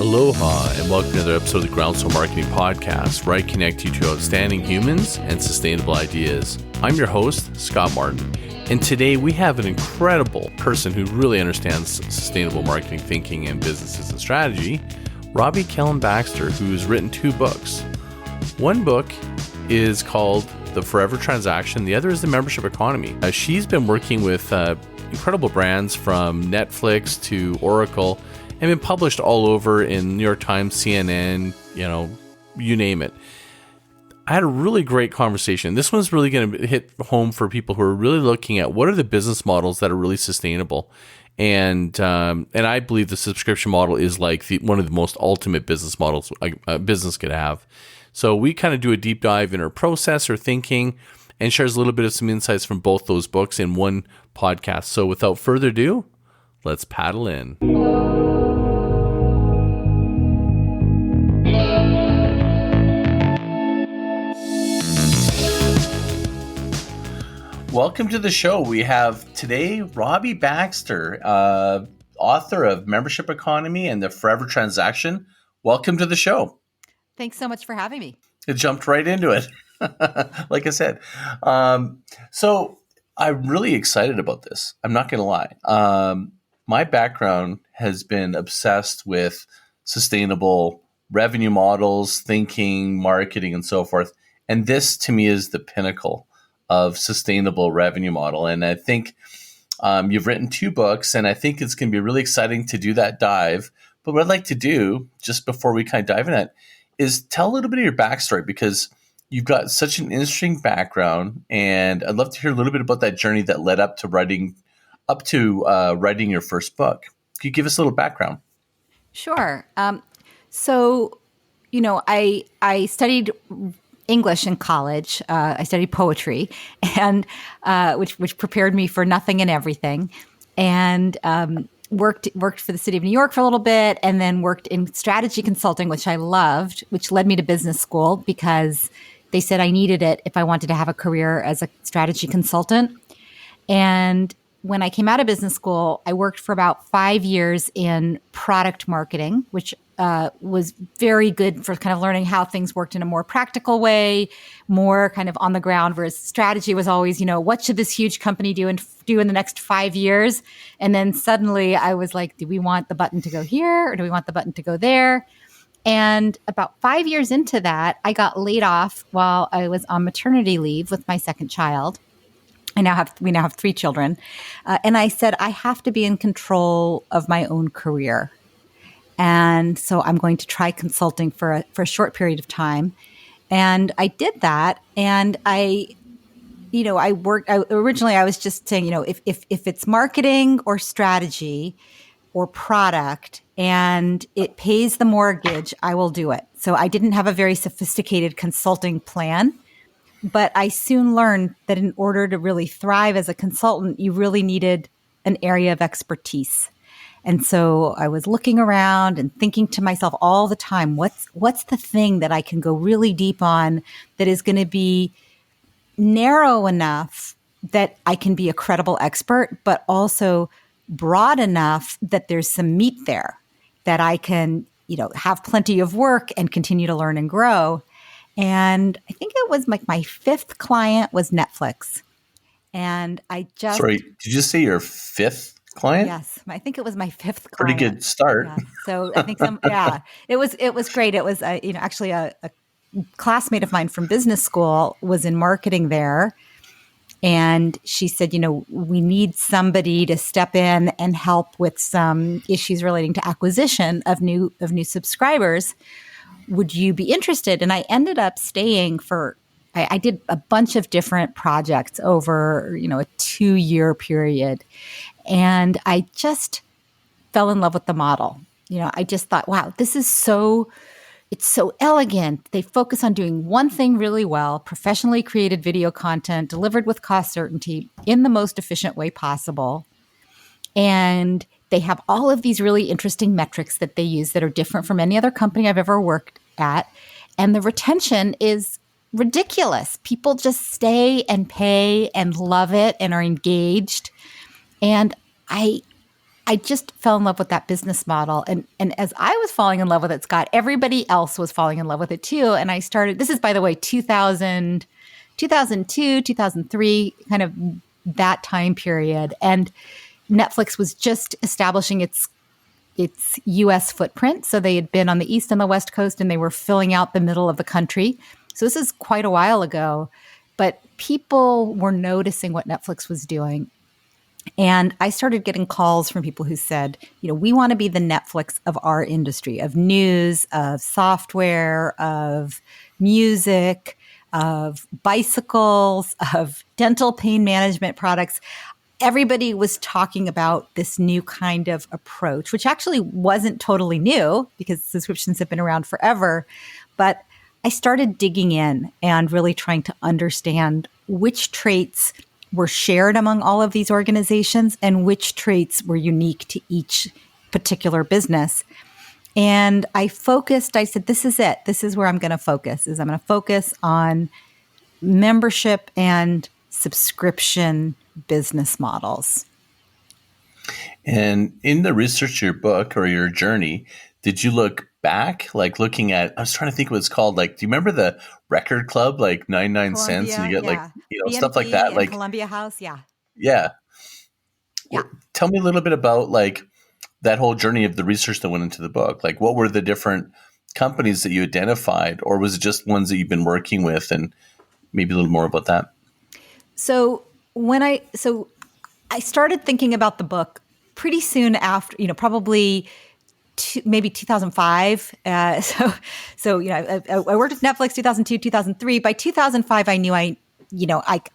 Aloha, and welcome to another episode of the Groundswell Marketing Podcast, where I connect you to outstanding humans and sustainable ideas. I'm your host, Scott Martin, and today we have an incredible person who really understands sustainable marketing thinking and businesses and strategy, Robbie Kellman Baxter, who's written two books. One book is called The Forever Transaction. The other is The Membership Economy. She's been working with incredible brands from Netflix to Oracle, and been published all over in New York Times, CNN, you name it. I had a really great conversation. This one's really going to hit home for people who are really looking at what are the business models that are really sustainable. And I believe the subscription model is like one of the most ultimate business models a business could have. So we kind of do a deep dive in her process, her thinking, and shares a little bit of some insights from both those books in one podcast. So without further ado, let's paddle in. Welcome to the show. We have today Robbie Baxter, author of Membership Economy and the Forever Transaction. Welcome to the show. Thanks so much for having me. It jumped right into it, like I said. So I'm really excited about this. I'm not going to lie. My background has been obsessed with sustainable revenue models, thinking, marketing, and so forth. And this, to me, is the pinnacle of sustainable revenue model. And I think you've written two books, and I think it's going to be really exciting to do that dive. But what I'd like to do, just before we kind of dive in it, is tell a little bit of your backstory, because you've got such an interesting background, and I'd love to hear a little bit about that journey that led up to writing your first book. Can you give us a little background? Sure. I studied English in college. I studied poetry, and which prepared me for nothing and everything, and worked for the city of New York for a little bit, and then worked in strategy consulting, which I loved, which led me to business school because they said I needed it if I wanted to have a career as a strategy consultant. And when I came out of business school, I worked for about 5 years in product marketing, which was very good for kind of learning how things worked in a more practical way, more kind of on the ground, whereas strategy was always, what should this huge company do in the next 5 years? And then suddenly I was like, do we want the button to go here or do we want the button to go there? And about 5 years into that, I got laid off while I was on maternity leave with my second child. We now have 3 children. And I said, I have to be in control of my own career. And so I'm going to try consulting for a short period of time. And I did that. And originally I was just saying, if it's marketing or strategy or product and it pays the mortgage, I will do it. So I didn't have a very sophisticated consulting plan. But I soon learned that in order to really thrive as a consultant, you really needed an area of expertise. And so I was looking around and thinking to myself all the time, what's the thing that I can go really deep on that is going to be narrow enough that I can be a credible expert, but also broad enough that there's some meat there that I can, have plenty of work and continue to learn and grow. And I think it was like my 5th client was Netflix. And I just... Sorry, did you say your 5th client? Yes. I think it was my 5th client. Pretty good start. Yeah. So I think it was great. It was, actually a classmate of mine from business school was in marketing there. And she said, we need somebody to step in and help with some issues relating to acquisition of new subscribers. Would you be interested? And I ended up staying I did a bunch of different projects over, a 2-year period. And I just fell in love with the model. I just thought, wow, this is it's so elegant. They focus on doing one thing really well, professionally created video content delivered with cost certainty in the most efficient way possible. And they have all of these really interesting metrics that they use that are different from any other company I've ever worked at. And the retention is ridiculous. People just stay and pay and love it and are engaged. And I I just fell in love with that business model. And as I was falling in love with it, Scott, everybody else was falling in love with it too. And I started, this is, by the way, 2002, 2003, kind of that time period. And Netflix was just establishing its U.S. footprint. So they had been on the East and the West Coast, and they were filling out the middle of the country. So this is quite a while ago. But people were noticing what Netflix was doing. And I started getting calls from people who said, we want to be the Netflix of our industry, of news, of software, of music, of bicycles, of dental pain management products. Everybody was talking about this new kind of approach, which actually wasn't totally new because subscriptions have been around forever. But I started digging in and really trying to understand which traits were shared among all of these organizations and which traits were unique to each particular business. And I said, this is it. This is where I'm going to focus, I'm going to focus on membership and subscription business models. And in the research of your book or your journey, did you look back, like looking at, I was trying to think what it's called. Like, do you remember the record club, like 99 cents and you get stuff like that? Like Columbia House. Yeah. Yeah. Yeah. Tell me a little bit about like that whole journey of the research that went into the book. Like what were the different companies that you identified, or was it just ones that you've been working with, and maybe a little more about that? So I started thinking about the book pretty soon after, probably maybe 2005. I worked with Netflix 2002, 2003. By 2005, I knew I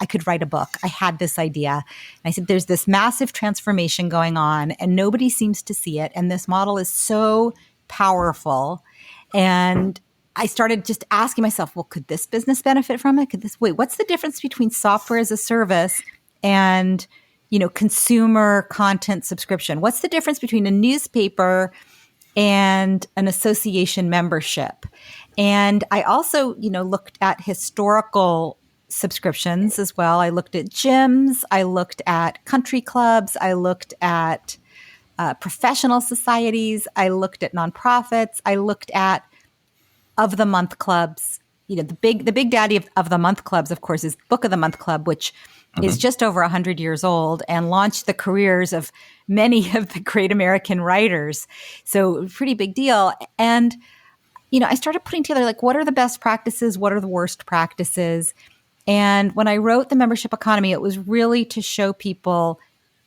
could write a book. I had this idea. And I said, there's this massive transformation going on and nobody seems to see it. And this model is so powerful. And I started just asking myself, well, could this business benefit from it? What's the difference between software as a service and, consumer content subscription? What's the difference between a newspaper and an association membership? And I also, looked at historical subscriptions as well. I looked at gyms. I looked at country clubs. I looked at professional societies. I looked at nonprofits. I looked at of the month clubs. The big daddy of the month clubs, of course, is Book of the Month Club, which is just over 100 years old and launched the careers of many of the great American writers. So pretty big deal. And, I started putting together like, what are the best practices? What are the worst practices? And when I wrote The Membership Economy, it was really to show people,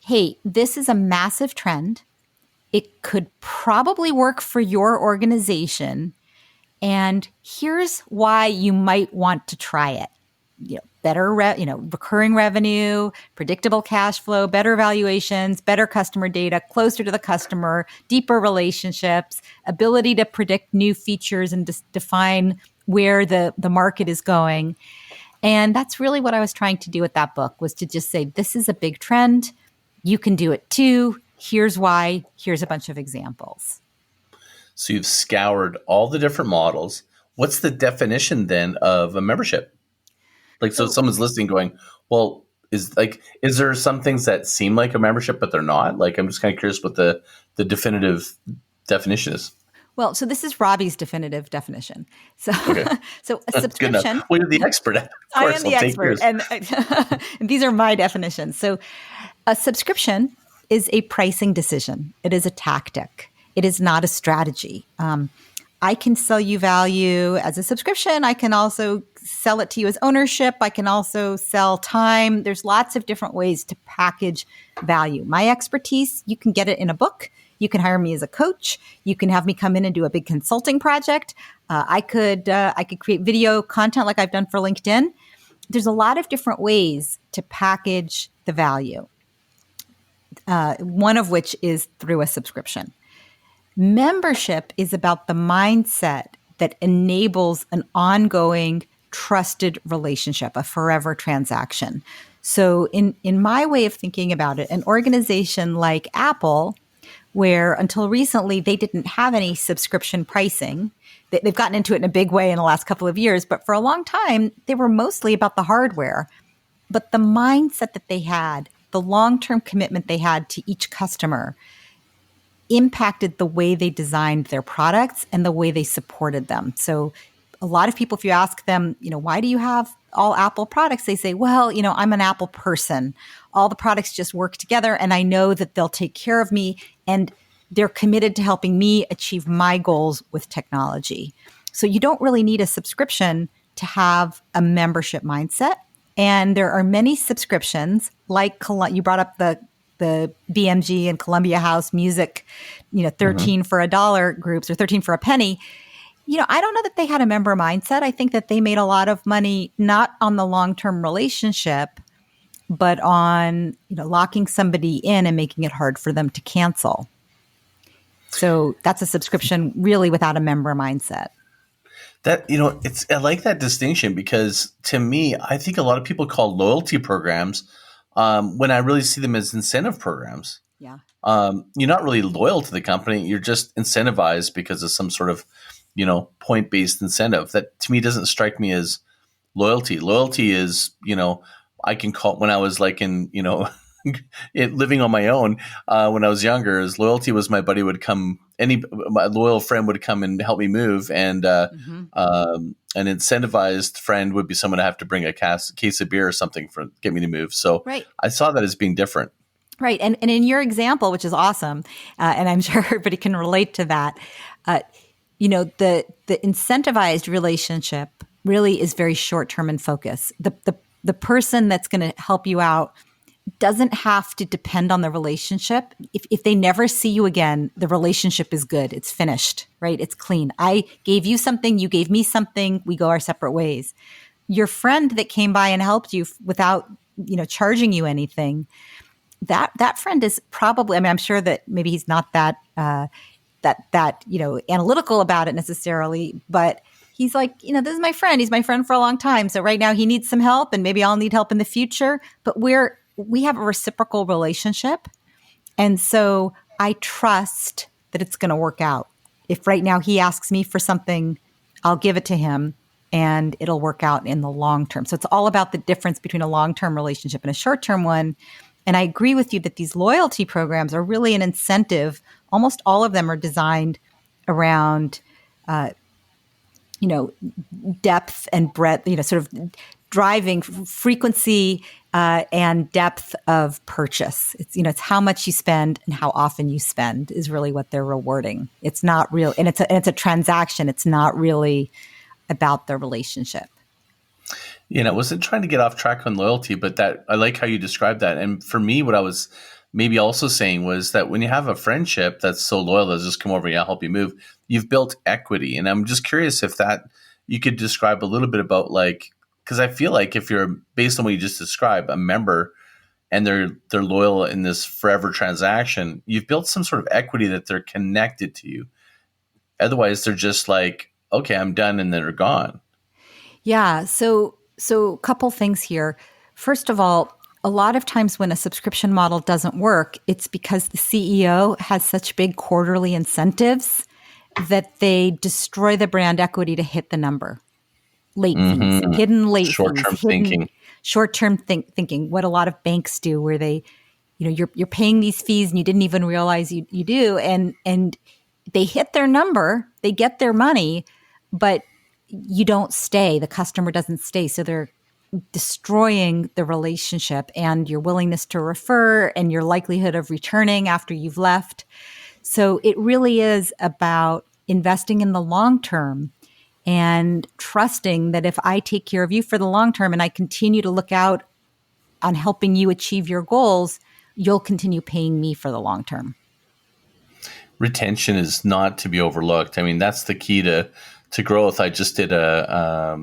hey, this is a massive trend. It could probably work for your organization. And here's why you might want to try it. Better, recurring revenue, predictable cash flow, better valuations, better customer data, closer to the customer, deeper relationships, ability to predict new features and define where the market is going. And that's really what I was trying to do with that book, was to just say, this is a big trend. You can do it too. Here's why. Here's a bunch of examples. So you've scoured all the different models. What's the definition then of a membership? Like, so someone's listening going, well, is there some things that seem like a membership, but they're not? Like, I'm just kind of curious what the definitive definition is. Well, so this is Robbie's definitive definition. So, okay. So a subscription. Well, you're the expert. Of course, I am the expert, and these are my definitions. So a subscription is a pricing decision. It is a tactic. It is not a strategy. I can sell you value as a subscription. I can also sell it to you as ownership. I can also sell time. There's lots of different ways to package value. My expertise, you can get it in a book. You can hire me as a coach. You can have me come in and do a big consulting project. I could create video content like I've done for LinkedIn. There's a lot of different ways to package the value, one of which is through a subscription. Membership is about the mindset that enables an ongoing, trusted relationship, a forever transaction. So in my way of thinking about it, an organization like Apple, where until recently they didn't have any subscription pricing, they've gotten into it in a big way in the last couple of years, but for a long time, they were mostly about the hardware. But the mindset that they had, the long-term commitment they had to each customer, impacted the way they designed their products and the way they supported them. So a lot of people, if you ask them, why do you have all Apple products? They say, well, I'm an Apple person. All the products just work together and I know that they'll take care of me and they're committed to helping me achieve my goals with technology. So you don't really need a subscription to have a membership mindset. And there are many subscriptions like you brought up the BMG and Columbia House music, 13 for $1 groups or 13 for a penny. I don't know that they had a member mindset. I think that they made a lot of money, not on the long-term relationship, but on, locking somebody in and making it hard for them to cancel. So that's a subscription really without a member mindset. That, I like that distinction because to me, I think a lot of people call loyalty programs when I really see them as incentive programs. Yeah. You're not really loyal to the company. You're just incentivized because of some sort of, point-based incentive that to me doesn't strike me as loyalty. Loyalty is, I can call when I was like in, living on my own when I was younger, as loyalty was my buddy would come, my loyal friend would come and help me move. And an incentivized friend would be someone I have to bring a case of beer or something for get me to move. So right. I saw that as being different. Right. And in your example, which is awesome, and I'm sure everybody can relate to that, the incentivized relationship really is very short-term in focus. The person that's going to help you out doesn't have to depend on the relationship. If they never see you again, the relationship is good. It's finished, right? It's clean. I gave you something, you gave me something, we go our separate ways. Your friend that came by and helped you without, charging you anything, that friend is probably, I'm sure that maybe he's not that analytical about it necessarily, but he's like, this is my friend. He's my friend for a long time. So right now he needs some help and maybe I'll need help in the future, but we have a reciprocal relationship. And so I trust that it's going to work out. If right now he asks me for something, I'll give it to him and it'll work out in the long term. So it's all about the difference between a long-term relationship and a short-term one. And I agree with you that these loyalty programs are really an incentive. Almost all of them are designed around, depth and breadth, sort of driving frequency and depth of purchase. It's how much you spend and how often you spend is really what they're rewarding. It's not real, and it's a transaction. It's not really about the relationship. I wasn't trying to get off track on loyalty, but that I like how you described that. And for me, what I was maybe also saying was that when you have a friendship that's so loyal, that's just come over, I'll help you move, you've built equity. And I'm just curious if that you could describe a little bit about because I feel like if you're based on what you just described, a member and they're loyal in this forever transaction, you've built some sort of equity that they're connected to you. Otherwise, they're just like, okay, I'm done, and then they're gone. Yeah. So a couple things here. First of all, a lot of times when a subscription model doesn't work, it's because the CEO has such big quarterly incentives that they destroy the brand equity to hit the number. Late fees, hidden late short-term fees, thinking. Short-term thinking, what a lot of banks do where they, you're paying these fees and you didn't even realize you do. And they hit their number, they get their money, but you don't stay. The customer doesn't stay. So they're destroying the relationship and your willingness to refer and your likelihood of returning after you've left. So it really is about investing in the long term and trusting that if I take care of you for the long term and I continue to look out on helping you achieve your goals, you'll continue paying me for the long term. Retention is not to be overlooked. I mean, that's the key to growth. I just did a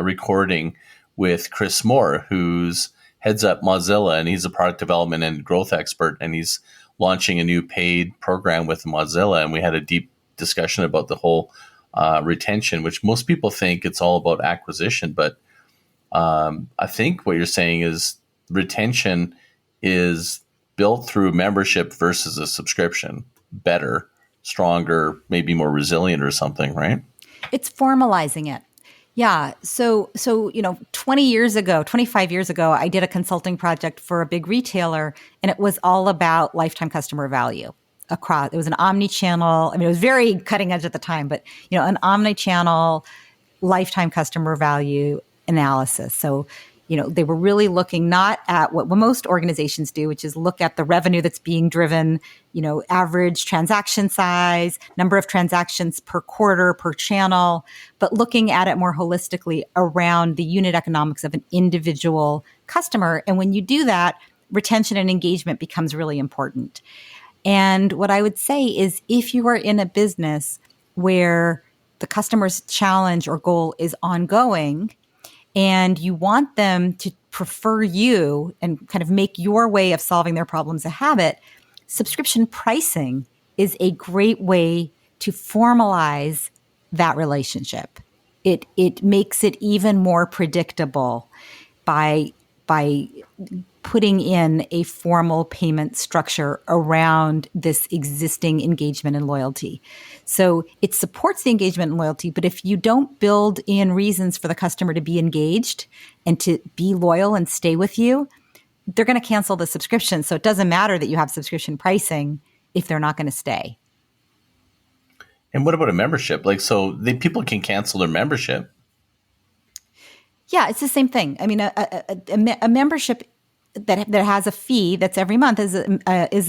recording with Chris Moore, who's heads up Mozilla, and he's a product development and growth expert, and he's launching a new paid program with Mozilla. And we had a deep discussion about the whole retention, which most people think it's all about acquisition. But I think what you're saying is retention is built through membership versus a subscription. Better, stronger, maybe more resilient or something, right? It's formalizing it. Yeah. So 20 years ago, 25 years ago, I did a consulting project for a big retailer, and it was all about lifetime customer value. across. It was an omni-channel. I mean, it was very cutting edge at the time, but an omni-channel lifetime customer value analysis. So, they were really looking not at what most organizations do, which is look at the revenue that's being driven, average transaction size, number of transactions per quarter, per channel, but looking at it more holistically around the unit economics of an individual customer. And when you do that, retention and engagement becomes really important. And what I would say is if you are in a business where the customer's challenge or goal is ongoing, and you want them to prefer you and kind of make your way of solving their problems a habit, subscription pricing is a great way to formalize that relationship. It makes it even more predictable by putting in a formal payment structure around this existing engagement and loyalty. So it supports the engagement and loyalty, but if you don't build in reasons for the customer to be engaged and to be loyal and stay with you, they're going to cancel the subscription. So it doesn't matter that you have subscription pricing if they're not going to stay. And what about a membership? People can cancel their membership. Yeah, it's the same thing. I mean, a membership that has a fee that's every month is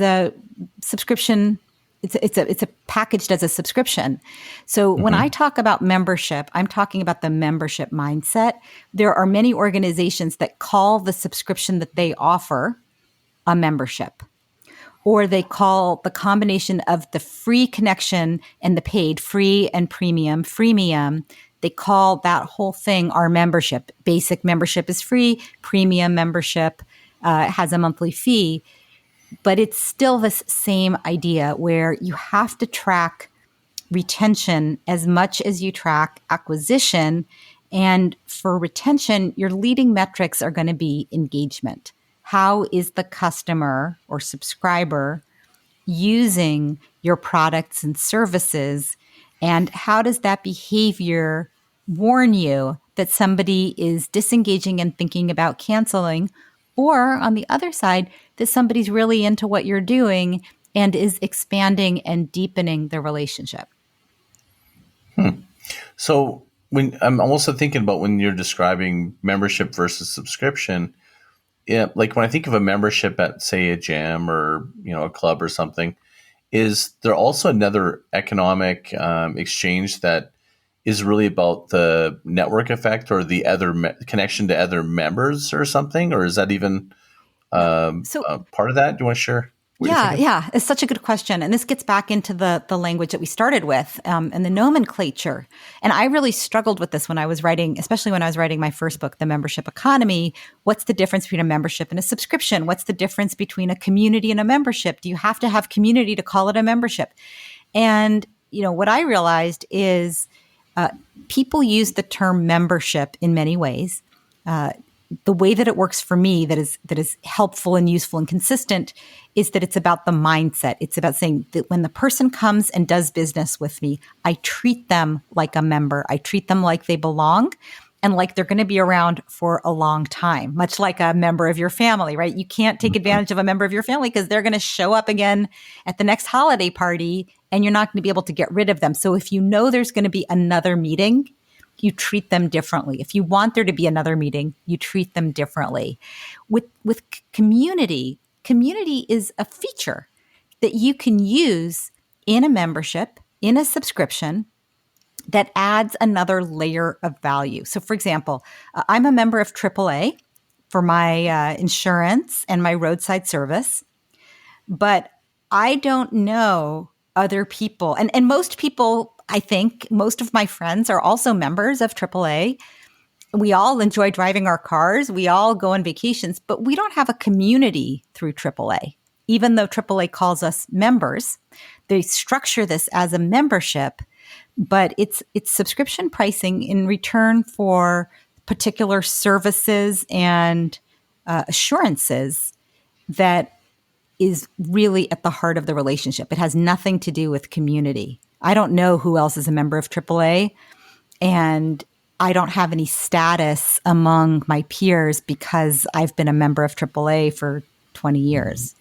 a subscription. It's a packaged as a subscription. So when I talk about membership, I'm talking about the membership mindset. There are many organizations that call the subscription that they offer a membership, or they call the combination of the free connection and the paid, free and premium, freemium. They call that whole thing our membership. Basic membership is free. Premium membership has a monthly fee. But it's still this same idea where you have to track retention as much as you track acquisition. And for retention, your leading metrics are going to be engagement. How is the customer or subscriber using your products and services? And how does that behavior warn you that somebody is disengaging and thinking about canceling? Or on the other side, that somebody's really into what you're doing and is expanding and deepening the relationship. So when I'm also thinking about when you're describing membership versus subscription, like when I think of a membership at, say, a gym or a club or something, is there also another economic exchange that is really about the network effect or the other connection to other members or something? Or is that even part of that? Do you want to share? Yeah. It's such a good question. And this gets back into the language that we started with and the nomenclature. And I really struggled with this when I was writing, especially when I was writing my first book, The Membership Economy. What's the difference between a membership and a subscription? What's the difference between a community and a membership? Do you have to have community to call it a membership? And, what I realized is people use the term membership in many ways. The way that it works for me that is helpful and useful and consistent is that it's about the mindset. It's about saying that when the person comes and does business with me, I treat them like a member. I treat them like they belong and like they're going to be around for a long time, much like a member of your family, right? You can't take advantage of a member of your family because they're going to show up again at the next holiday party and you're not going to be able to get rid of them. So if you know there's going to be another meeting, you treat them differently. If you want there to be another meeting, you treat them differently. With community is a feature that you can use in a membership, in a subscription, that adds another layer of value. So for example, I'm a member of AAA for my insurance and my roadside service, but I don't know other people. And most people, I think most of my friends are also members of AAA. We all enjoy driving our cars. We all go on vacations, but we don't have a community through AAA. Even though AAA calls us members, they structure this as a membership, but it's subscription pricing in return for particular services and assurances that is really at the heart of the relationship. It has nothing to do with community. I don't know who else is a member of AAA, and I don't have any status among my peers because I've been a member of AAA for 20 years.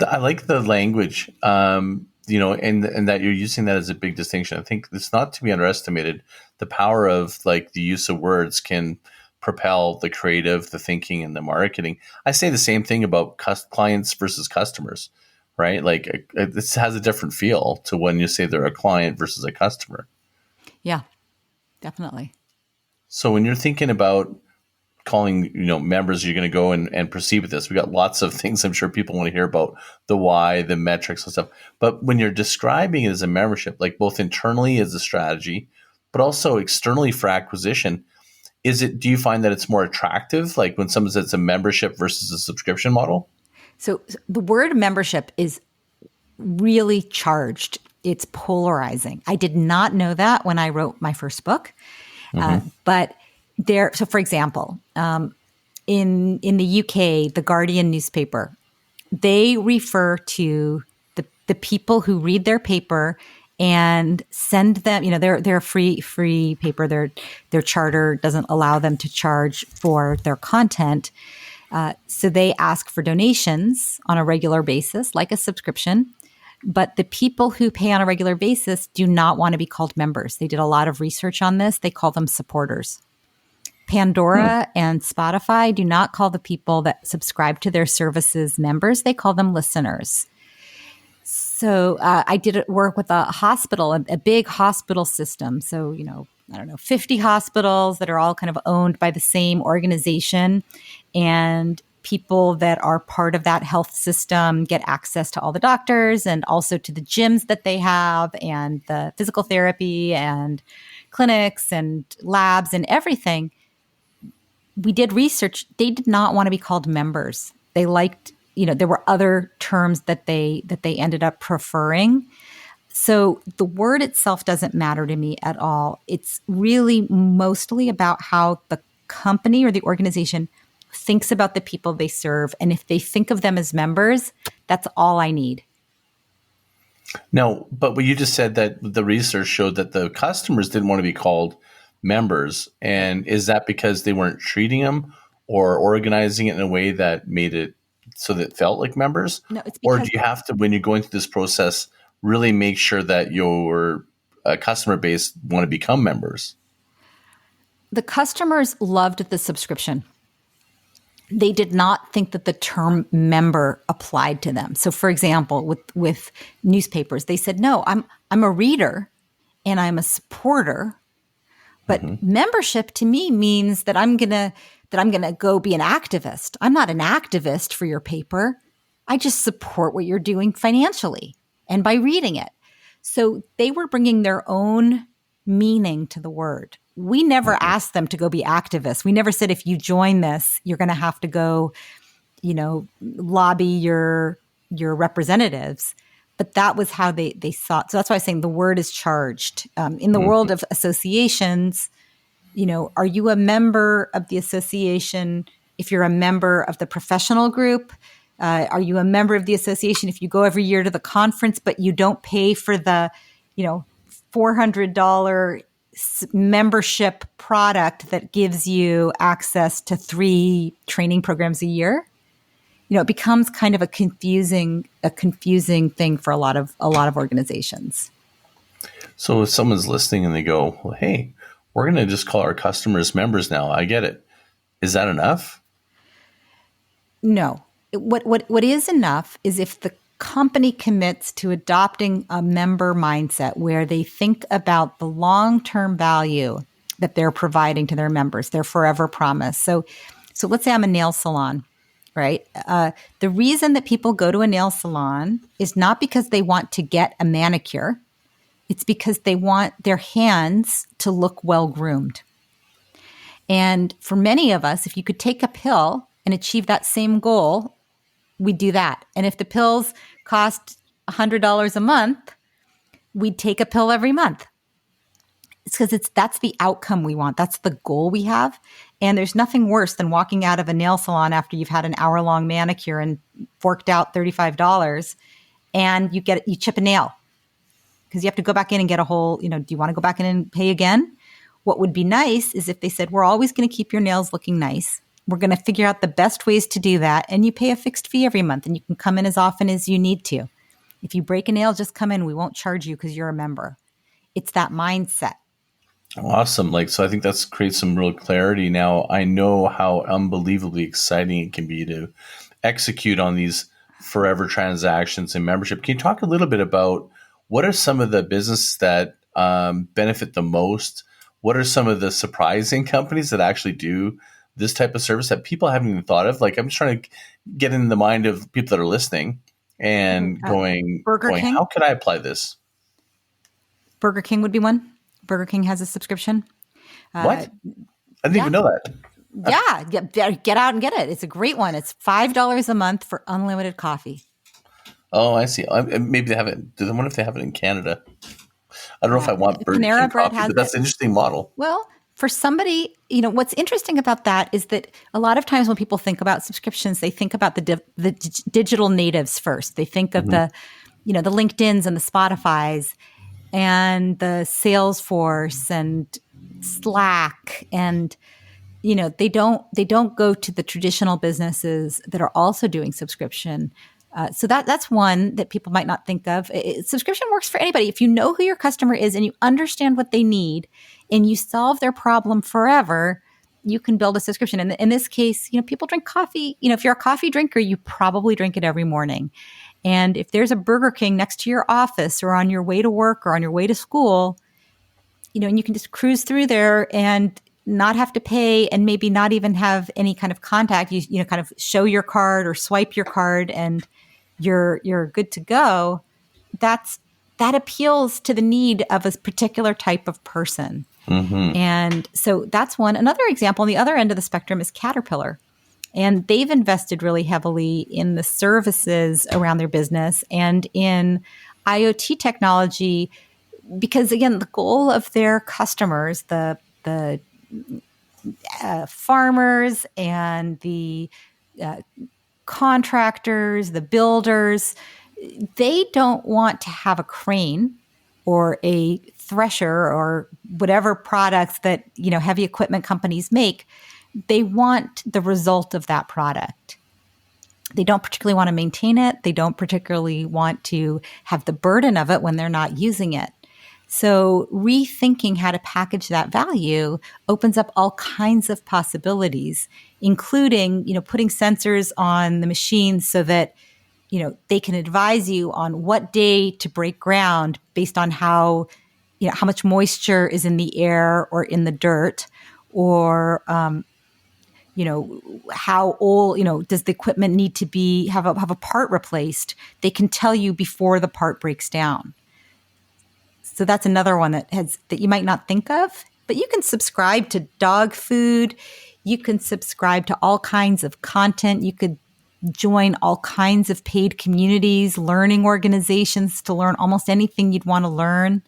I like the language, and that you're using that as a big distinction. I think it's not to be underestimated. The power of like the use of words can propel the creative, the thinking, and the marketing. I say the same thing about clients versus customers, right? Like this has a different feel to when you say they're a client versus a customer. Yeah, definitely. So when you're thinking about calling members, you're going to go and proceed with this. We got lots of things I'm sure people want to hear about, the why, the metrics and stuff. But when you're describing it as a membership, like both internally as a strategy, but also externally for acquisition, do you find that it's more attractive, like when someone says it's a membership versus a subscription model? So the word membership is really charged. It's polarizing. I did not know that when I wrote my first book. But so for example, in the UK, the Guardian newspaper, they refer to the people who read their paper and send them, they're a free paper. Their charter doesn't allow them to charge for their content. So they ask for donations on a regular basis, like a subscription. But the people who pay on a regular basis do not want to be called members. They did a lot of research on this. They call them supporters. Pandora and Spotify do not call the people that subscribe to their services members. They call them listeners. So I did work with a hospital, a big hospital system. So, 50 hospitals that are all kind of owned by the same organization. And people that are part of that health system get access to all the doctors and also to the gyms that they have and the physical therapy and clinics and labs and everything. We did research. They did not want to be called members. They liked, there were other terms that they ended up preferring. So the word itself doesn't matter to me at all. It's really mostly about how the company or the organization thinks about the people they serve. And if they think of them as members, that's all I need. No, but what you just said that the research showed that the customers didn't want to be called members. And is that because they weren't treating them or organizing it in a way that made it so that it felt like members? No, it's because, or do you have to, when you're going through this process, really make sure that your customer base want to become members? The customers loved the subscription. They did not think that the term member applied to them. So, for example, with newspapers, they said, "No, I'm a reader and I'm a supporter, but membership to me means that I'm gonna go be an activist. I'm not an activist for your paper. I just support what you're doing financially and by reading it." So they were bringing their own meaning to the word. We never asked them to go be activists. We never said, if you join this, you're going to have to go, lobby your representatives. But that was how they thought. So that's why I'm saying the word is charged. In the world of associations, are you a member of the association if you're a member of the professional group? Are you a member of the association if you go every year to the conference, but you don't pay for the, $400 membership product that gives you access to 3 training programs a year? It becomes kind of a confusing thing for a lot of organizations. So if someone's listening and they go, "Well, hey, we're going to just call our customers members now. I get it." Is that enough? No. What is enough is if the company commits to adopting a member mindset where they think about the long-term value that they're providing to their members, their forever promise. So let's say I'm a nail salon, right? The reason that people go to a nail salon is not because they want to get a manicure. It's because they want their hands to look well-groomed. And for many of us, if you could take a pill and achieve that same goal, we'd do that. And if the pills cost $100 a month, we'd take a pill every month. It's because that's the outcome we want. That's the goal we have. And there's nothing worse than walking out of a nail salon after you've had an hour-long manicure and forked out $35 and you chip a nail because you have to go back in and get a whole, do you want to go back in and pay again? What would be nice is if they said, we're always going to keep your nails looking nice. We're going to figure out the best ways to do that. And you pay a fixed fee every month and you can come in as often as you need to. If you break a nail, just come in. We won't charge you because you're a member. It's that mindset. Awesome. So I think that's creates some real clarity. Now I know how unbelievably exciting it can be to execute on these forever transactions and membership. Can you talk a little bit about what are some of the businesses that benefit the most? What are some of the surprising companies that actually do this type of service that people haven't even thought of? I'm just trying to get in the mind of people that are listening and Burger King? How can I apply this? Burger King would be one. Burger King has a subscription. What? I didn't even know that. Yeah, get out and get it. It's a great one. It's $5 a month for unlimited coffee. Oh, I see. Maybe they have it. I wonder if they have it in Canada. I don't know if I want Burger King coffee, but that's an interesting model. Well, for somebody, what's interesting about that is that a lot of times when people think about subscriptions, they think about the digital natives first. They think of the LinkedIns and the Spotifys and the Salesforce and Slack, and they don't go to the traditional businesses that are also doing subscription. So that's one that people might not think of. Subscription works for anybody. If you know who your customer is and you understand what they need and you solve their problem forever, you can build a subscription. And in this case, people drink coffee. If you're a coffee drinker, you probably drink it every morning. And if there's a Burger King next to your office or on your way to work or on your way to school, and you can just cruise through there and not have to pay and maybe not even have any kind of contact. You kind of show your card or swipe your card and you're good to go. That appeals to the need of a particular type of person. Mm-hmm. And so that's one. Another example on the other end of the spectrum is Caterpillar. And they've invested really heavily in the services around their business and in IoT technology because, again, the goal of their customers, the farmers and the contractors, the builders, they don't want to have a crane or a thresher or whatever products that, heavy equipment companies make. They want the result of that product. They don't particularly want to maintain it. They don't particularly want to have the burden of it when they're not using it. So rethinking how to package that value opens up all kinds of possibilities, including, putting sensors on the machines so that, they can advise you on what day to break ground based on how much moisture is in the air or in the dirt, or, how old, does the equipment need to have a part replaced? They can tell you before the part breaks down. So that's another one that you might not think of, but you can subscribe to dog food. You can subscribe to all kinds of content. You could join all kinds of paid communities, learning organizations to learn almost anything you'd want to learn.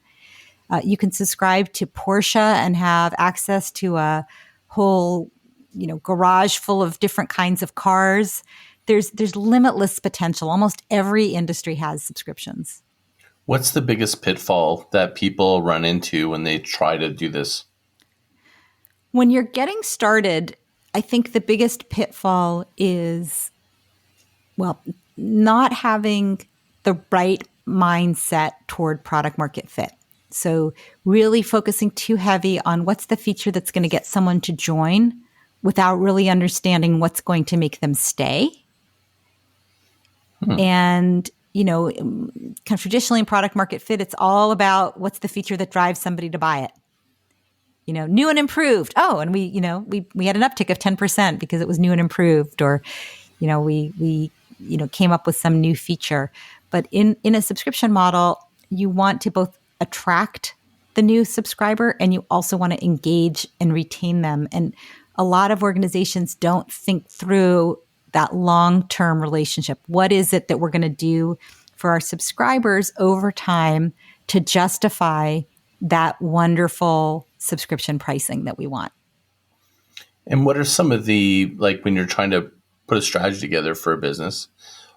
You can subscribe to Porsche and have access to a whole, garage full of different kinds of cars. There's limitless potential. Almost every industry has subscriptions. What's the biggest pitfall that people run into when they try to do this? When you're getting started, I think the biggest pitfall is, not having the right mindset toward product market fit. So really focusing too heavy on what's the feature that's going to get someone to join without really understanding what's going to make them stay. And kind of traditionally in product market fit, it's all about what's the feature that drives somebody to buy it. New and improved. Oh, and we had an uptick of 10% because it was new and improved, or, we came up with some new feature. But in a subscription model, you want to both attract the new subscriber and you also want to engage and retain them. And a lot of organizations don't think through that long-term relationship. What is it that we're going to do for our subscribers over time to justify that wonderful subscription pricing that we want? And what are some of the, when you're trying to put a strategy together for a business,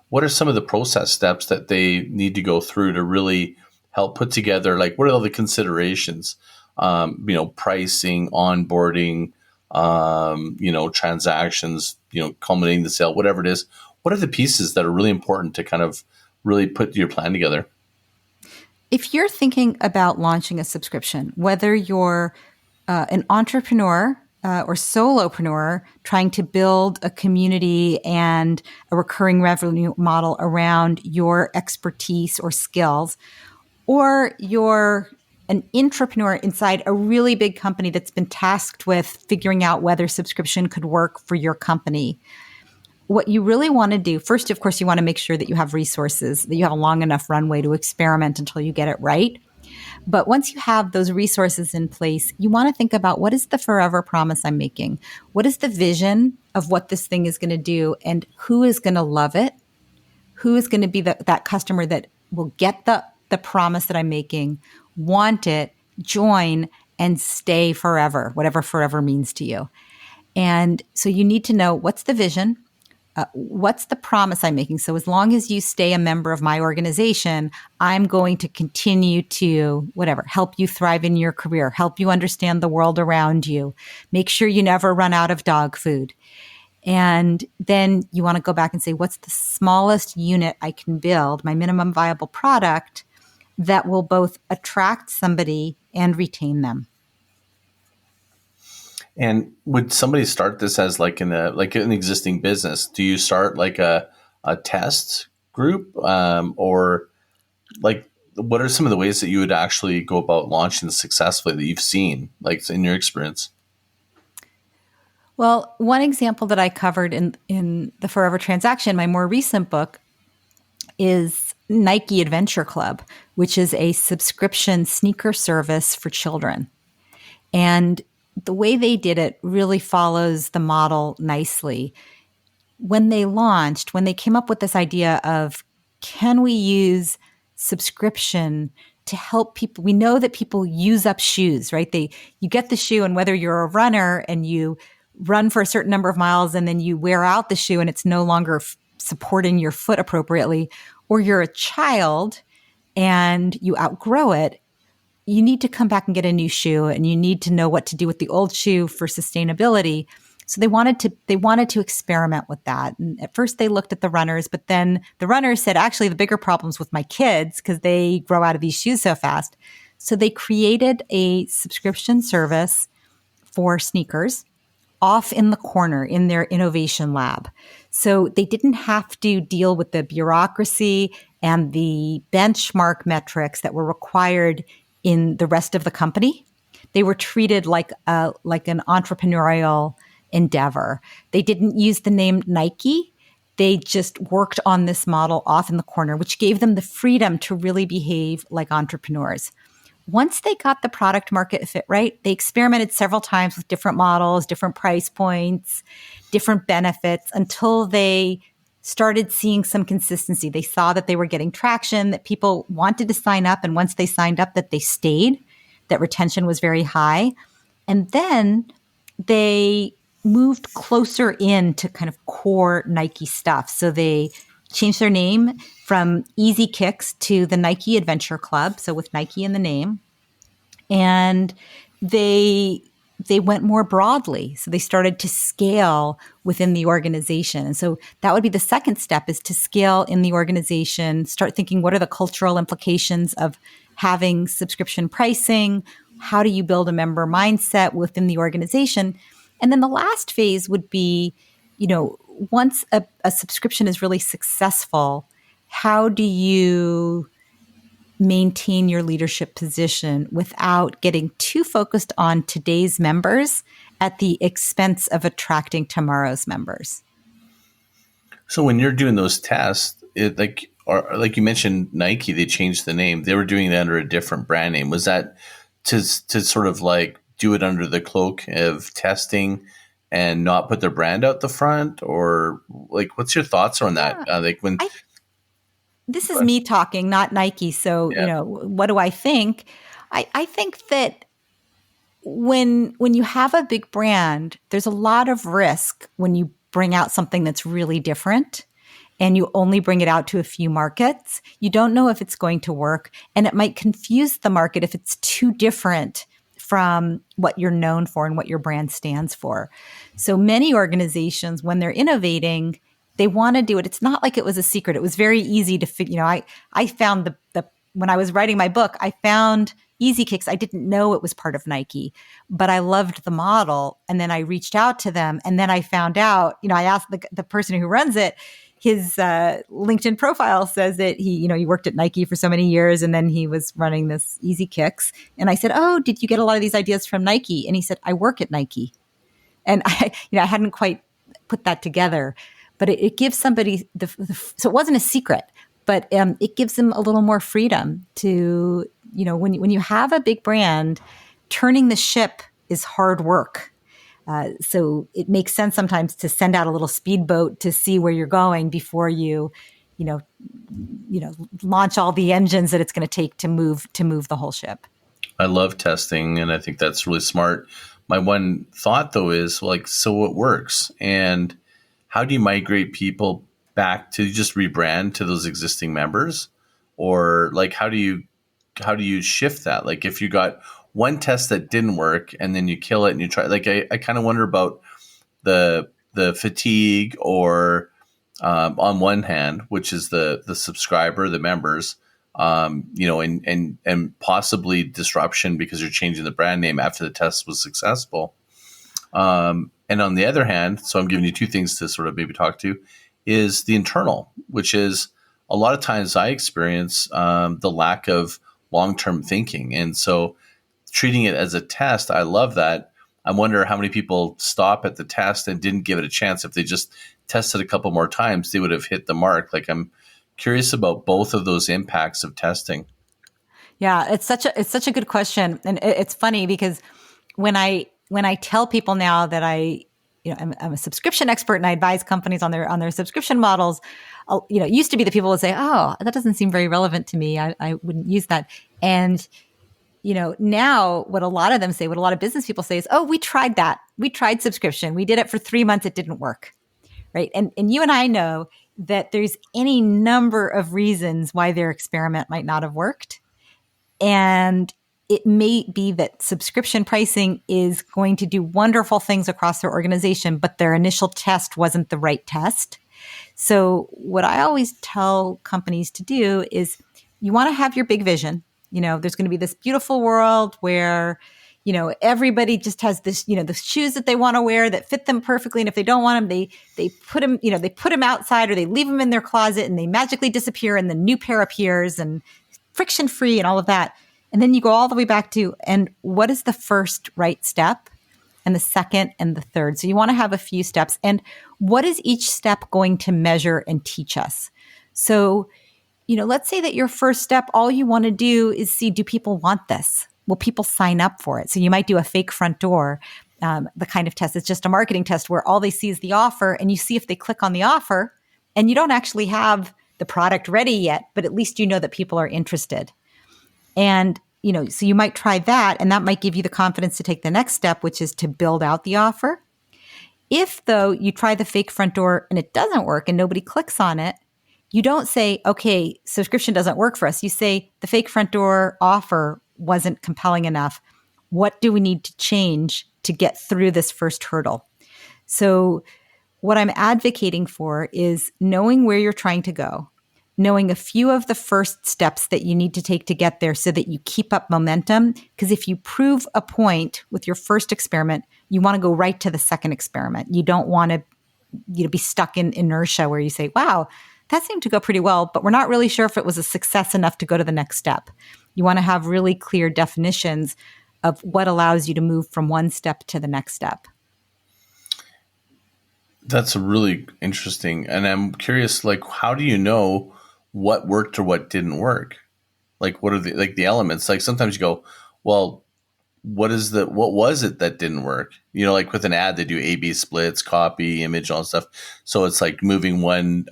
what are some of the process steps that they need to go through to really help put together, what are all the considerations, pricing, onboarding, transactions, culminating the sale, whatever it is. What are the pieces that are really important to kind of really put your plan together? If you're thinking about launching a subscription, whether you're an entrepreneur or solopreneur trying to build a community and a recurring revenue model around your expertise or skills, or you're an intrapreneur inside a really big company that's been tasked with figuring out whether subscription could work for your company, what you really want to do, first, of course, you want to make sure that you have resources, that you have a long enough runway to experiment until you get it right. But once you have those resources in place, you want to think about, what is the forever promise I'm making? What is the vision of what this thing is going to do? And who is going to love it? Who is going to be that customer that will get the promise that I'm making, want it, join, and stay forever, whatever forever means to you. And so you need to know, what's the vision? What's the promise I'm making? So as long as you stay a member of my organization, I'm going to continue to, help you thrive in your career, help you understand the world around you, make sure you never run out of dog food. And then you want to go back and say, what's the smallest unit I can build, my minimum viable product, that will both attract somebody and retain them? And would somebody start this as like an existing business? Do you start like a test group, or like, what are some of the ways that you would actually go about launching successfully that you've seen, like in your experience? Well, one example that I covered in the Forever Transaction, my more recent book, is Nike Adventure Club, which is a subscription sneaker service for children. And the way they did it really follows the model nicely. When they launched, when they came up with this idea of, can we use subscription to help people? We know that people use up shoes, right? You get the shoe, and whether you're a runner and you run for a certain number of miles and then you wear out the shoe and it's no longer supporting your foot appropriately, or you're a child and you outgrow it, you need to come back and get a new shoe, and you need to know what to do with the old shoe for sustainability. So they wanted to experiment with that. And at first they looked at the runners, but then the runners said, actually, the bigger problem's with my kids because they grow out of these shoes so fast. So they created a subscription service for sneakers off in the corner in their innovation lab. So they didn't have to deal with the bureaucracy and the benchmark metrics that were required in the rest of the company. They were treated like an entrepreneurial endeavor. They didn't use the name Nike. They just worked on this model off in the corner, which gave them the freedom to really behave like entrepreneurs. Once they got the product market fit right, they experimented several times with different models, different price points, different benefits, until they started seeing some consistency. They saw that they were getting traction, that people wanted to sign up. And once they signed up, that they stayed, that retention was very high. And then they moved closer into kind of core Nike stuff. So they changed their name from Easy Kicks to the Nike Adventure Club. So with Nike in the name. And they went more broadly. So they started to scale within the organization. And so that would be the second step, is to scale in the organization, start thinking, what are the cultural implications of having subscription pricing? How do you build a member mindset within the organization? And then the last phase would be, once a subscription is really successful, how do you maintain your leadership position without getting too focused on today's members at the expense of attracting tomorrow's members? So when you're doing those tests, like you mentioned, Nike, they changed the name. They were doing it under a different brand name. Was that to sort of like do it under the cloak of testing and not put their brand out the front? Or like, what's your thoughts on that? This is me talking, not Nike. So, what do I think? I think that when you have a big brand, there's a lot of risk when you bring out something that's really different and you only bring it out to a few markets. You don't know if it's going to work, and it might confuse the market if it's too different from what you're known for and what your brand stands for. So many organizations, when they're innovating, they want to do it. It's not like it was a secret. It was very easy to figure. I found the when I was writing my book, I found Easy Kicks. I didn't know it was part of Nike, but I loved the model. And then I reached out to them, and then I found out. I asked the person who runs it. His LinkedIn profile says that he worked at Nike for so many years, and then he was running this Easy Kicks. And I said, "Oh, did you get a lot of these ideas from Nike?" And he said, "I work at Nike." And I hadn't quite put that together, but it gives somebody so it wasn't a secret, but it gives them a little more freedom to, when you have a big brand, turning the ship is hard work. So it makes sense sometimes to send out a little speedboat to see where you're going before you launch all the engines that it's going to take to move the whole ship. I love testing, and I think that's really smart. My one thought, though, is so it works. And how do you migrate people back to just rebrand to those existing members? Or how do you shift that? If you got one test that didn't work and then you kill it and you try, I kind of wonder about the fatigue or on one hand, which is the subscriber, the members, and possibly disruption because you're changing the brand name after the test was successful. And on the other hand, so I'm giving you two things to sort of maybe talk to, is the internal, which is a lot of times I experience the lack of long-term thinking. And so treating it as a test, I love that. I wonder how many people stop at the test and didn't give it a chance. If they just tested a couple more times, they would have hit the mark. I'm curious about both of those impacts of testing. Yeah, it's such a good question. And it's funny because when I tell people now that I'm a subscription expert and I advise companies on their subscription models, it used to be that people would say, "Oh, that doesn't seem very relevant to me. I wouldn't use that." And now what a lot of them say, what a lot of business people say is, "Oh, we tried that. We tried subscription. We did it for 3 months. It didn't work." Right. And you and I know that there's any number of reasons why their experiment might not have worked. And it may be that subscription pricing is going to do wonderful things across their organization, but their initial test wasn't the right test. So what I always tell companies to do is you want to have your big vision. There's going to be this beautiful world where, everybody just has this, the shoes that they want to wear that fit them perfectly. And if they don't want them, they put them outside or they leave them in their closet and they magically disappear and the new pair appears and friction free and all of that. And then you go all the way back to, and what is the first right step and the second and the third? So you want to have a few steps. And what is each step going to measure and teach us? So, let's say that your first step, all you want to do is see, do people want this? Will people sign up for it? So you might do a fake front door, the kind of test. It's just a marketing test where all they see is the offer and you see if they click on the offer and you don't actually have the product ready yet, but at least you know that people are interested. And, so you might try that, and that might give you the confidence to take the next step, which is to build out the offer. If, though, you try the fake front door and it doesn't work and nobody clicks on it, you don't say, okay, subscription doesn't work for us. You say the fake front door offer wasn't compelling enough. What do we need to change to get through this first hurdle? So what I'm advocating for is knowing where you're trying to go, knowing a few of the first steps that you need to take to get there so that you keep up momentum. Because if you prove a point with your first experiment, you want to go right to the second experiment. You don't want to be stuck in inertia where you say, wow, that seemed to go pretty well, but we're not really sure if it was a success enough to go to the next step. You want to have really clear definitions of what allows you to move from one step to the next step. That's really interesting. And I'm curious, how do you know what worked or what didn't work? What are the elements? Sometimes you go, well, what was it that didn't work? With an ad, they do A/B splits, copy, image, all that stuff. So it's moving one,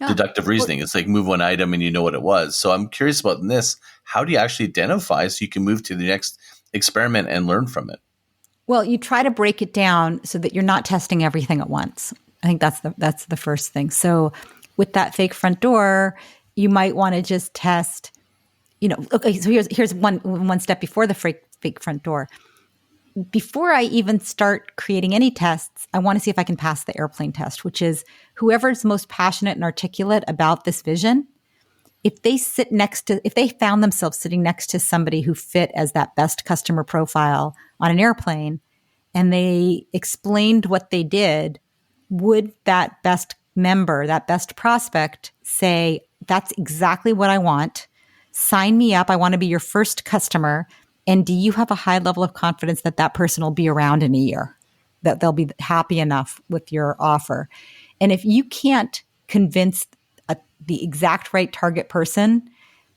deductive reasoning. It's move one item and you know what it was. So I'm curious about this. How do you actually identify so you can move to the next experiment and learn from it? Well, you try to break it down so that you're not testing everything at once. I think that's the first thing. So with that fake front door, you might want to just test, Okay, so here's one step before the fake front door. Before I even start creating any tests, I want to see if I can pass the airplane test, which is whoever's most passionate and articulate about this vision. If they found themselves sitting next to somebody who fit as that best customer profile on an airplane, and they explained what they did, would that best member, that best prospect say, that's exactly what I want. Sign me up. I want to be your first customer. And do you have a high level of confidence that that person will be around in a year, that they'll be happy enough with your offer? And if you can't convince the exact right target person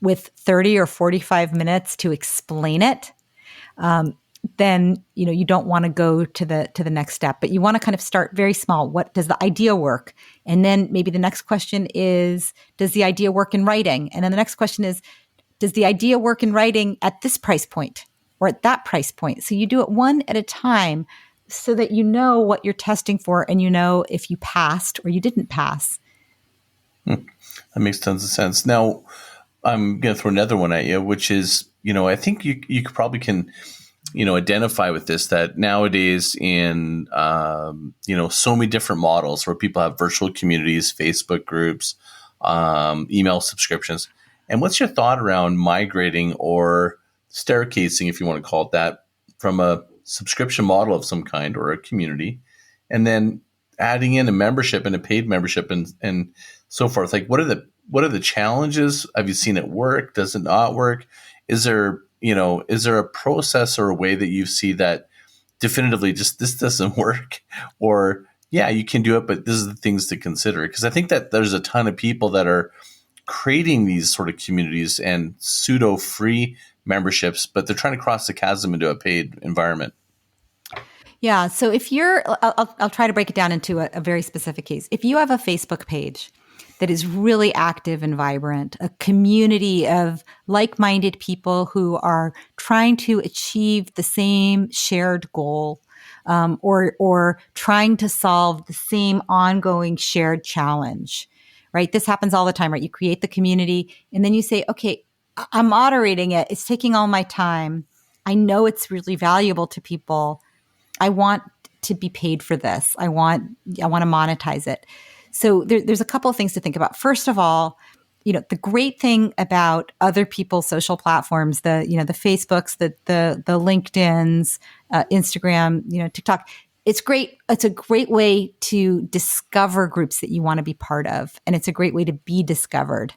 with 30 or 45 minutes to explain it, then you don't want to go to the next step. But you want to kind of start very small. What does the idea work? And then maybe the next question is, does the idea work in writing? And then the next question is, does the idea work in writing at this price point or at that price point? So you do it one at a time so that you know what you're testing for and you know if you passed or you didn't pass. That makes tons of sense. Now, I'm going to throw another one at you, which is, I think you probably can, identify with this, that nowadays in, so many different models where people have virtual communities, Facebook groups, email subscriptions. And what's your thought around migrating or staircasing, if you want to call it that, from a subscription model of some kind or a community, and then adding in a membership and a paid membership and so forth? Like, what are the challenges? Have you seen it work? Does it not work? Is there a process or a way that you see that definitively just this doesn't work? Or, yeah, you can do it, but this is the things to consider. Because I think that there's a ton of people that are creating these sort of communities and pseudo free memberships, but they're trying to cross the chasm into a paid environment. Yeah. So if I'll try to break it down into a very specific case. If you have a Facebook page that is really active and vibrant, a community of like-minded people who are trying to achieve the same shared goal, or trying to solve the same ongoing shared challenge, right? This happens all the time, right? You create the community and then you say, okay, I'm moderating it. It's taking all my time. I know it's really valuable to people. I want to be paid for this. I want to monetize it. So there's a couple of things to think about. First of all, the great thing about other people's social platforms, the Facebooks, the LinkedIns, Instagram, TikTok, it's great. It's a great way to discover groups that you want to be part of. And it's a great way to be discovered.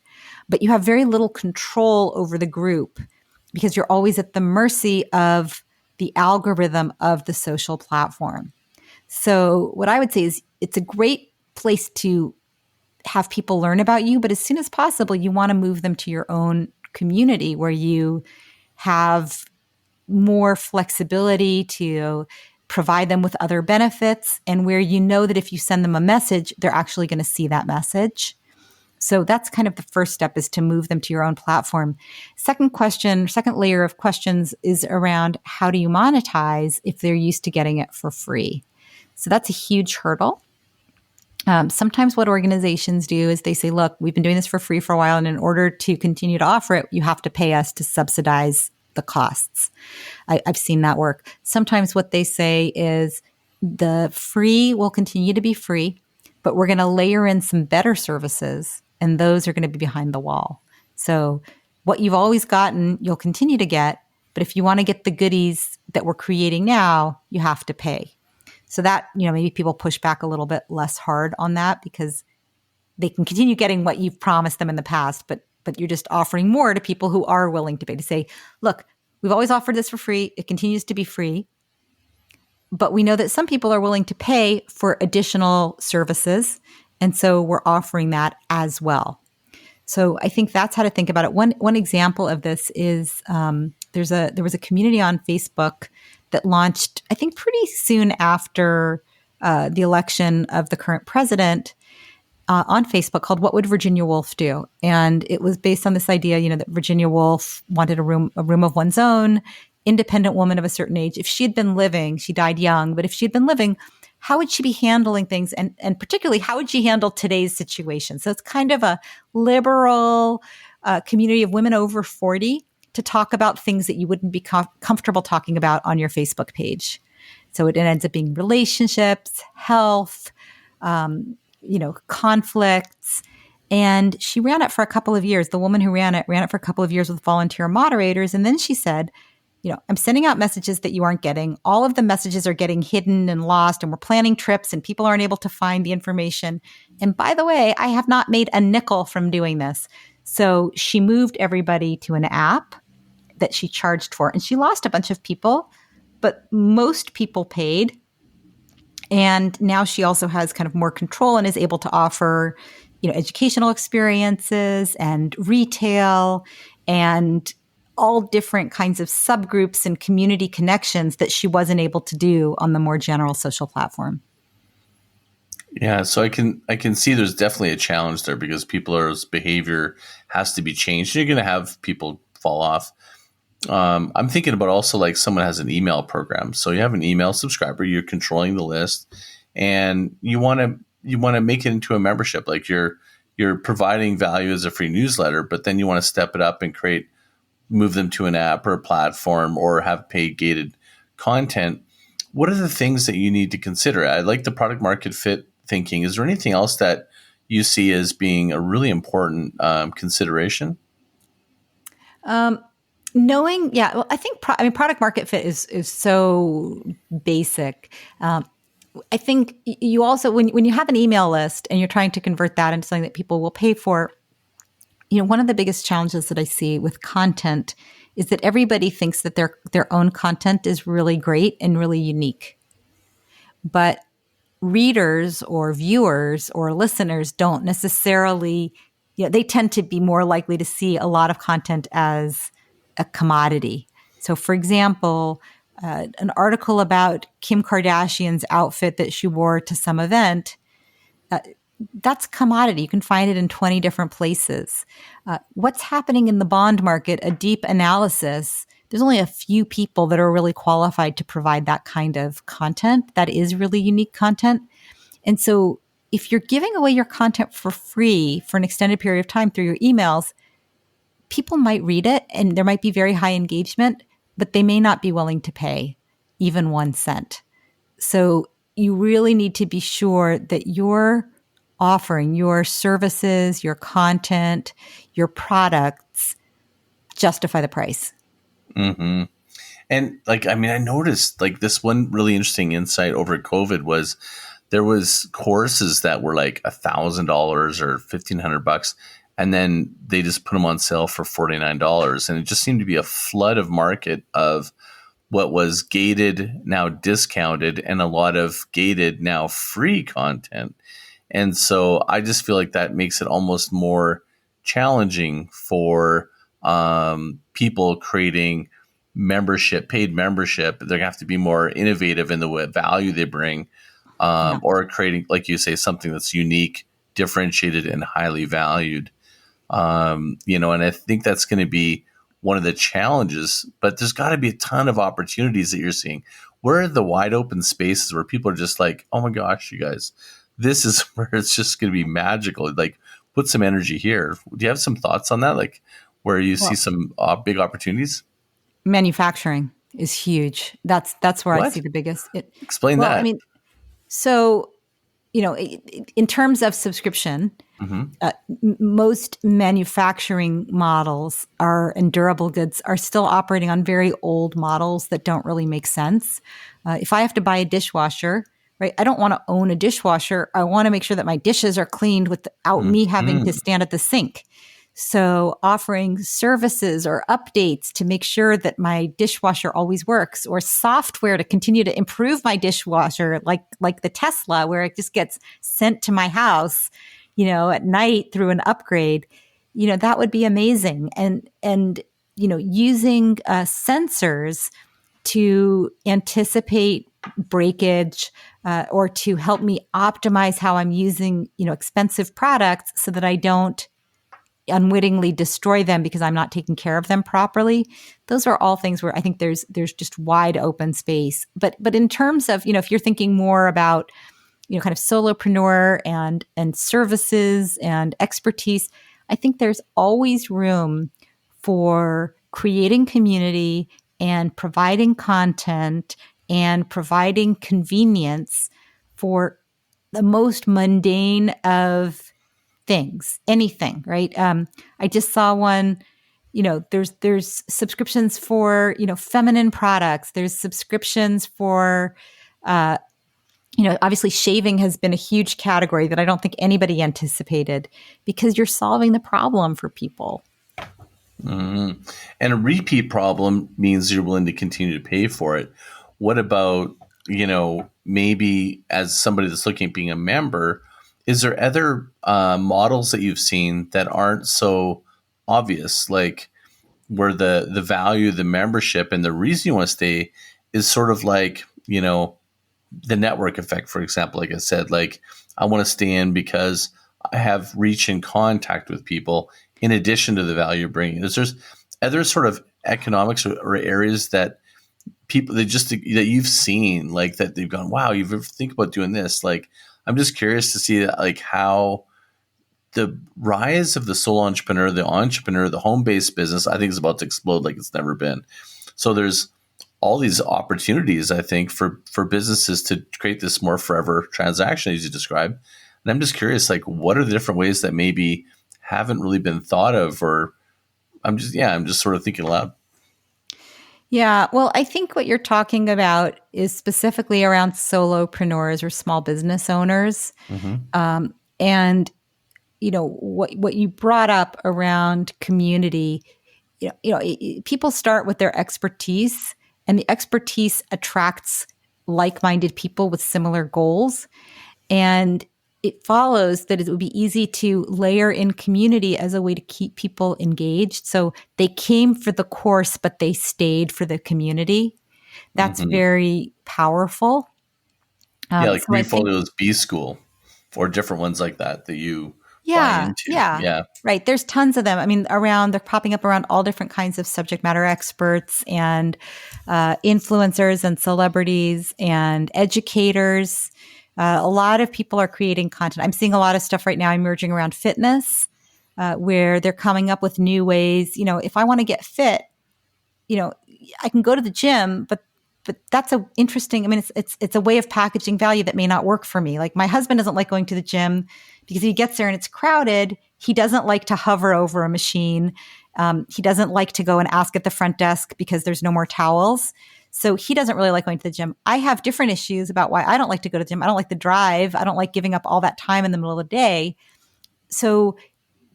But you have very little control over the group because you're always at the mercy of the algorithm of the social platform. So what I would say is it's a great place to have people learn about you, but as soon as possible, you want to move them to your own community where you have more flexibility to provide them with other benefits and where you know that if you send them a message, they're actually going to see that message. So that's kind of the first step, is to move them to your own platform. Second layer of questions is around how do you monetize if they're used to getting it for free? So that's a huge hurdle. Sometimes what organizations do is they say, look, we've been doing this for free for a while, and in order to continue to offer it, you have to pay us to subsidize the costs. I've seen that work. Sometimes what they say is the free will continue to be free, but we're going to layer in some better services, and those are going to be behind the wall. So what you've always gotten, you'll continue to get, but if you want to get the goodies that we're creating now, you have to pay. So that, maybe people push back a little bit less hard on that because they can continue getting what you've promised them in the past, but you're just offering more to people who are willing to pay, to say, look, we've always offered this for free. It continues to be free. But we know that some people are willing to pay for additional services. And so we're offering that as well. So I think that's how to think about it. One example of this is there was a community on Facebook that launched, I think, pretty soon after the election of the current president on Facebook, called "What Would Virginia Woolf Do?" And it was based on this idea, that Virginia Woolf wanted a room of one's own, independent woman of a certain age. If she had been living, she died young, but if she had been living, how would she be handling things? And particularly, how would she handle today's situation? So it's kind of a liberal a community of women over 40 to talk about things that you wouldn't be comfortable talking about on your Facebook page. So it ends up being relationships, health, conflicts. And she ran it for a couple of years. The woman who ran it for a couple of years with volunteer moderators. And then she said, I'm sending out messages that you aren't getting. All of the messages are getting hidden and lost, and we're planning trips and people aren't able to find the information. And by the way, I have not made a nickel from doing this. So she moved everybody to an app that she charged for, and she lost a bunch of people, but most people paid. And now she also has kind of more control and is able to offer, educational experiences and retail and all different kinds of subgroups and community connections that she wasn't able to do on the more general social platform. Yeah, so I can see there's definitely a challenge there because people's behavior has to be changed. You're going to have people fall off. I'm thinking about also like someone has an email program. So you have an email subscriber, you're controlling the list, and you want to make it into a membership. Like you're providing value as a free newsletter, but then you want to step it up and move them to an app or a platform or have paid gated content. What are the things that you need to consider? I like the product market fit thinking. Is there anything else that you see as being a really important consideration? I think product market fit is so basic. I think you also, when you have an email list and you're trying to convert that into something that people will pay for, one of the biggest challenges that I see with content is that everybody thinks that their own content is really great and really unique. But readers or viewers or listeners don't necessarily, they tend to be more likely to see a lot of content as a commodity. So for example, an article about Kim Kardashian's outfit that she wore to some event, that's commodity. You can find it in 20 different places. What's happening in the bond market, a deep analysis, there's only a few people that are really qualified to provide that kind of content that is really unique content. And so if you're giving away your content for free for an extended period of time through your emails, people might read it and there might be very high engagement, but they may not be willing to pay even 1 cent. So you really need to be sure that you're offering your services, your content, your products justify the price. Mm-hmm. And I noticed this one really interesting insight over COVID was there was courses that were like $1,000 or $1,500, and then they just put them on sale for $49. And it just seemed to be a flood of market of what was gated, now discounted, and a lot of gated, now free content. And so I just feel like that makes it almost more challenging for people creating paid membership. They're going to have to be more innovative in the value they bring, or creating, like you say, something that's unique, differentiated, and highly valued. And I think that's going to be one of the challenges, but there's got to be a ton of opportunities that you're seeing. Where are the wide open spaces where people are just like, oh my gosh, you guys, this is where it's just going to be magical. Like, put some energy here. Do you have some thoughts on that? Like, where you see some big opportunities? Manufacturing is huge. That's where I see the biggest. Explain that. In terms of subscription, most manufacturing models and durable goods are still operating on very old models that don't really make sense. If I have to buy a dishwasher, right, I don't want to own a dishwasher. I want to make sure that my dishes are cleaned without me having to stand at the sink. So offering services or updates to make sure that my dishwasher always works, or software to continue to improve my dishwasher, like the Tesla, where it just gets sent to my house, at night through an upgrade, that would be amazing. And using sensors to anticipate breakage, or to help me optimize how I'm using, expensive products so that I don't unwittingly destroy them because I'm not taking care of them properly. Those are all things where I think there's just wide open space. But in terms of, if you're thinking more about, kind of solopreneur and services and expertise, I think there's always room for creating community and providing content and providing convenience for the most mundane of things, anything, right? I just saw one, there's subscriptions for, feminine products. There's subscriptions for, obviously shaving has been a huge category that I don't think anybody anticipated because you're solving the problem for people. Mm-hmm. And a repeat problem means you're willing to continue to pay for it. What about, maybe as somebody that's looking at being a member, is there other models that you've seen that aren't so obvious, like where the value of the membership and the reason you want to stay is sort of like, the network effect, for example, like I said, like I want to stay in because I have reach and contact with people in addition to the value you're bringing. Is there other sort of economics or areas that people that you've seen, like that they've gone, wow, you've ever think about doing this? Like, I'm just curious to see like how the rise of the solo entrepreneur, the home-based business, I think is about to explode like it's never been. So there's all these opportunities, I think, for businesses to create this more forever transaction, as you describe. And I'm just curious, like, what are the different ways that maybe haven't really been thought of, or I'm just sort of thinking aloud. Yeah, well, I think what you're talking about is specifically around solopreneurs or small business owners. Mm-hmm. And, what you brought up around community, people start with their expertise, and the expertise attracts like-minded people with similar goals. And it follows that it would be easy to layer in community as a way to keep people engaged. So they came for the course, but they stayed for the community. That's very powerful. Like so Refolio's B School or different ones like that you buy into. Yeah. Right. There's tons of them. I mean, they're popping up around all different kinds of subject matter experts and influencers and celebrities and educators. A lot of people are creating content. I'm seeing a lot of stuff right now emerging around fitness, where they're coming up with new ways. If I want to get fit, I can go to the gym, but that's interesting. I mean, it's a way of packaging value that may not work for me. Like my husband doesn't like going to the gym because he gets there and it's crowded. He doesn't like to hover over a machine. He doesn't like to go and ask at the front desk because there's no more towels. So he doesn't really like going to the gym. I have different issues about why I don't like to go to the gym. I don't like the drive. I don't like giving up all that time in the middle of the day. So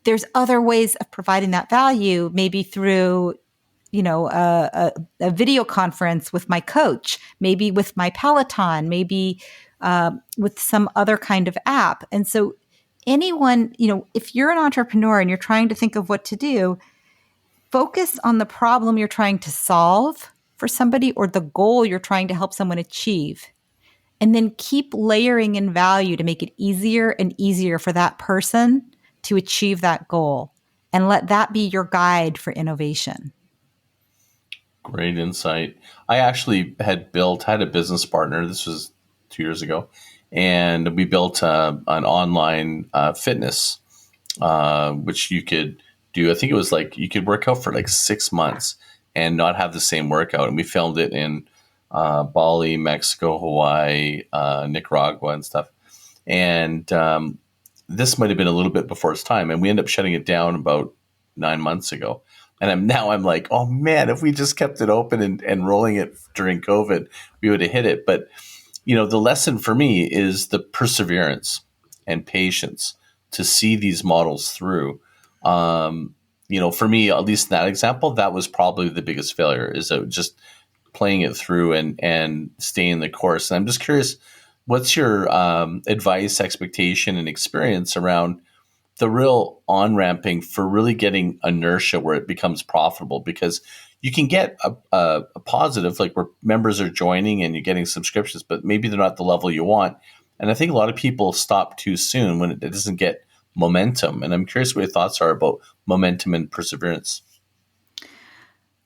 there's other ways of providing that value, maybe through, a video conference with my coach, maybe with my Peloton, maybe with some other kind of app. And so anyone, if you're an entrepreneur and you're trying to think of what to do, focus on the problem you're trying to solve for somebody or the goal you're trying to help someone achieve. And then keep layering in value to make it easier and easier for that person to achieve that goal. And let that be your guide for innovation. Great insight. I actually had a business partner. This was 2 years ago. And we built an online fitness, which you could do. I think it was like you could work out for like 6 months and not have the same workout. And we filmed it in Bali, Mexico, Hawaii, Nicaragua and stuff. And this might have been a little bit before its time. And we ended up shutting it down about 9 months ago. And I'm like, oh man, if we just kept it open and rolling it during COVID, we would have hit it. But, the lesson for me is the perseverance and patience to see these models through. For me, at least in that example, that was probably the biggest failure, is that just playing it through and staying the course. And I'm just curious, what's your advice, expectation, and experience around the real on-ramping for really getting inertia where it becomes profitable? Because you can get a positive, like where members are joining and you're getting subscriptions, but maybe they're not the level you want. And I think a lot of people stop too soon when it doesn't get momentum. And I'm curious what your thoughts are about momentum and perseverance.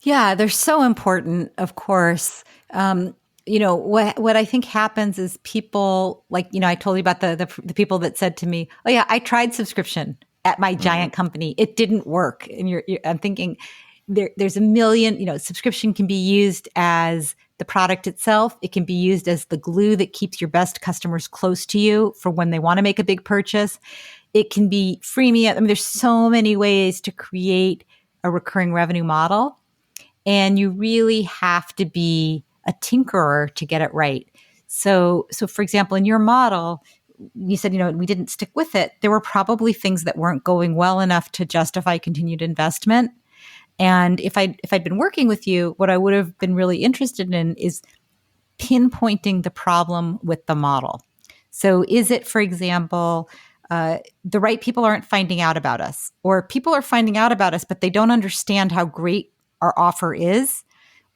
Yeah, they're so important, of course. What I think happens is people, like, I told you about the people that said to me, oh yeah, I tried subscription. at my giant company. It didn't work. And I'm thinking there's a million, subscription can be used as the product itself. It can be used as the glue that keeps your best customers close to you for when they want to make a big purchase. It can be freemium. I mean, there's so many ways to create a recurring revenue model. And you really have to be a tinkerer to get it right. So for example, in your model, you said, we didn't stick with it. There were probably things that weren't going well enough to justify continued investment. And if I'd been working with you, what I would have been really interested in is pinpointing the problem with the model. So is it, for example, the right people aren't finding out about us, or people are finding out about us, but they don't understand how great our offer is,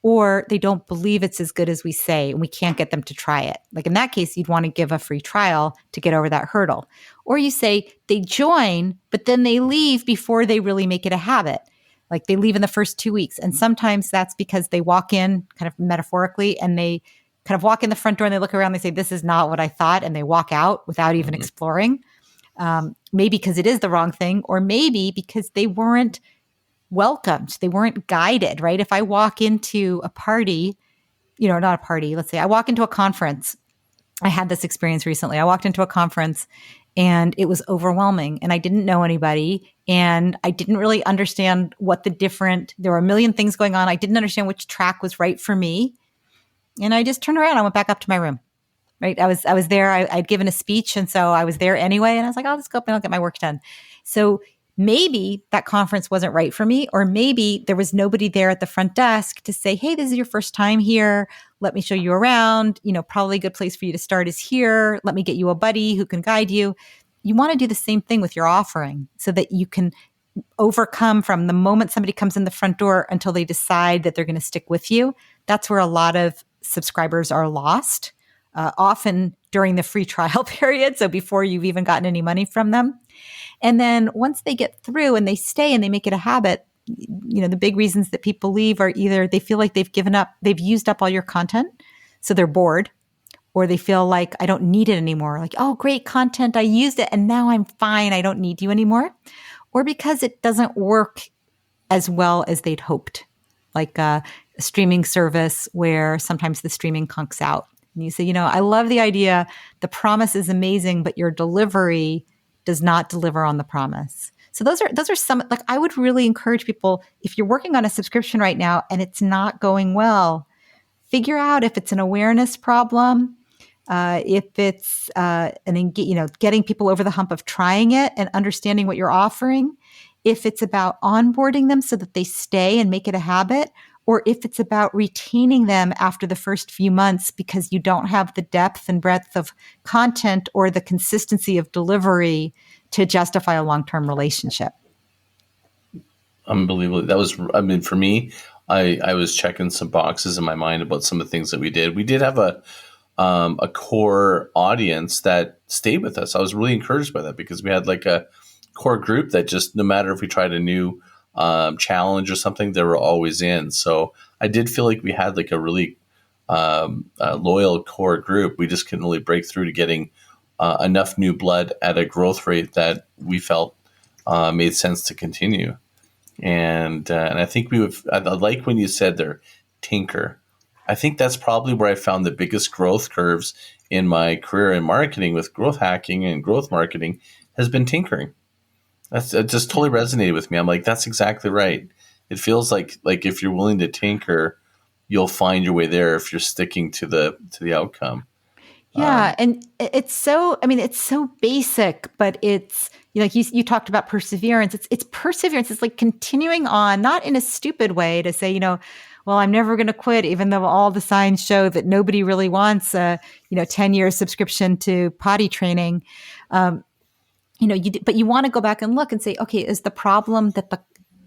or they don't believe it's as good as we say, and we can't get them to try it. Like in that case, you'd want to give a free trial to get over that hurdle. Or you say they join, but then they leave before they really make it a habit. Like they leave in the first 2 weeks. And sometimes that's because they walk in kind of metaphorically, and they kind of walk in the front door and they look around, they say, this is not what I thought. And they walk out without even exploring. Maybe because it is the wrong thing, or maybe because they weren't welcomed. They weren't guided, right? If I walk into a party, not a party, let's say I walk into a conference. I had this experience recently. I walked into a conference and it was overwhelming, and I didn't know anybody, and I didn't really understand there were a million things going on. I didn't understand which track was right for me. And I just turned around. I went back up to my room, right? I was there. I'd given a speech. And so I was there anyway. And I was like, I'll just go up and I'll get my work done. So maybe that conference wasn't right for me, or maybe there was nobody there at the front desk to say, hey, this is your first time here. Let me show you around. Probably a good place for you to start is here. Let me get you a buddy who can guide you. You want to do the same thing with your offering so that you can overcome from the moment somebody comes in the front door until they decide that they're going to stick with you. That's where a lot of subscribers are lost, often during the free trial period. So before you've even gotten any money from them. And then once they get through and they stay and they make it a habit, the big reasons that people leave are either they feel like they've given up, they've used up all your content, so they're bored, or they feel like I don't need it anymore. Like, oh, great content, I used it and now I'm fine, I don't need you anymore. Or because it doesn't work as well as they'd hoped, like a streaming service where sometimes the streaming conks out. And you say, I love the idea, the promise is amazing, but your delivery does not deliver on the promise. So those are some, like, I would really encourage people, if you're working on a subscription right now and it's not going well, figure out if it's an awareness problem, if it's getting people over the hump of trying it and understanding what you're offering, if it's about onboarding them so that they stay and make it a habit, or if it's about retaining them after the first few months because you don't have the depth and breadth of content or the consistency of delivery to justify a long-term relationship. Unbelievable. For me, I was checking some boxes in my mind about some of the things that we did. We did have a core audience that stayed with us. I was really encouraged by that because we had like a core group that just, no matter if we tried a new challenge or something, they were always in. So I did feel like we had like a really loyal core group. We just couldn't really break through to getting enough new blood at a growth rate that we felt made sense to continue. And I think I like when you said there, tinker. I think that's probably where I found the biggest growth curves in my career in marketing with growth hacking and growth marketing has been tinkering. It just totally resonated with me. I'm like, that's exactly right. It feels like if you're willing to tinker, you'll find your way there if you're sticking to the outcome. Yeah. And it's so basic, but it's, like you talked about perseverance. It's perseverance. It's like continuing on, not in a stupid way to say, well, I'm never going to quit, even though all the signs show that nobody really wants a, 10-year subscription to potty training. But you want to go back and look and say, okay, is the problem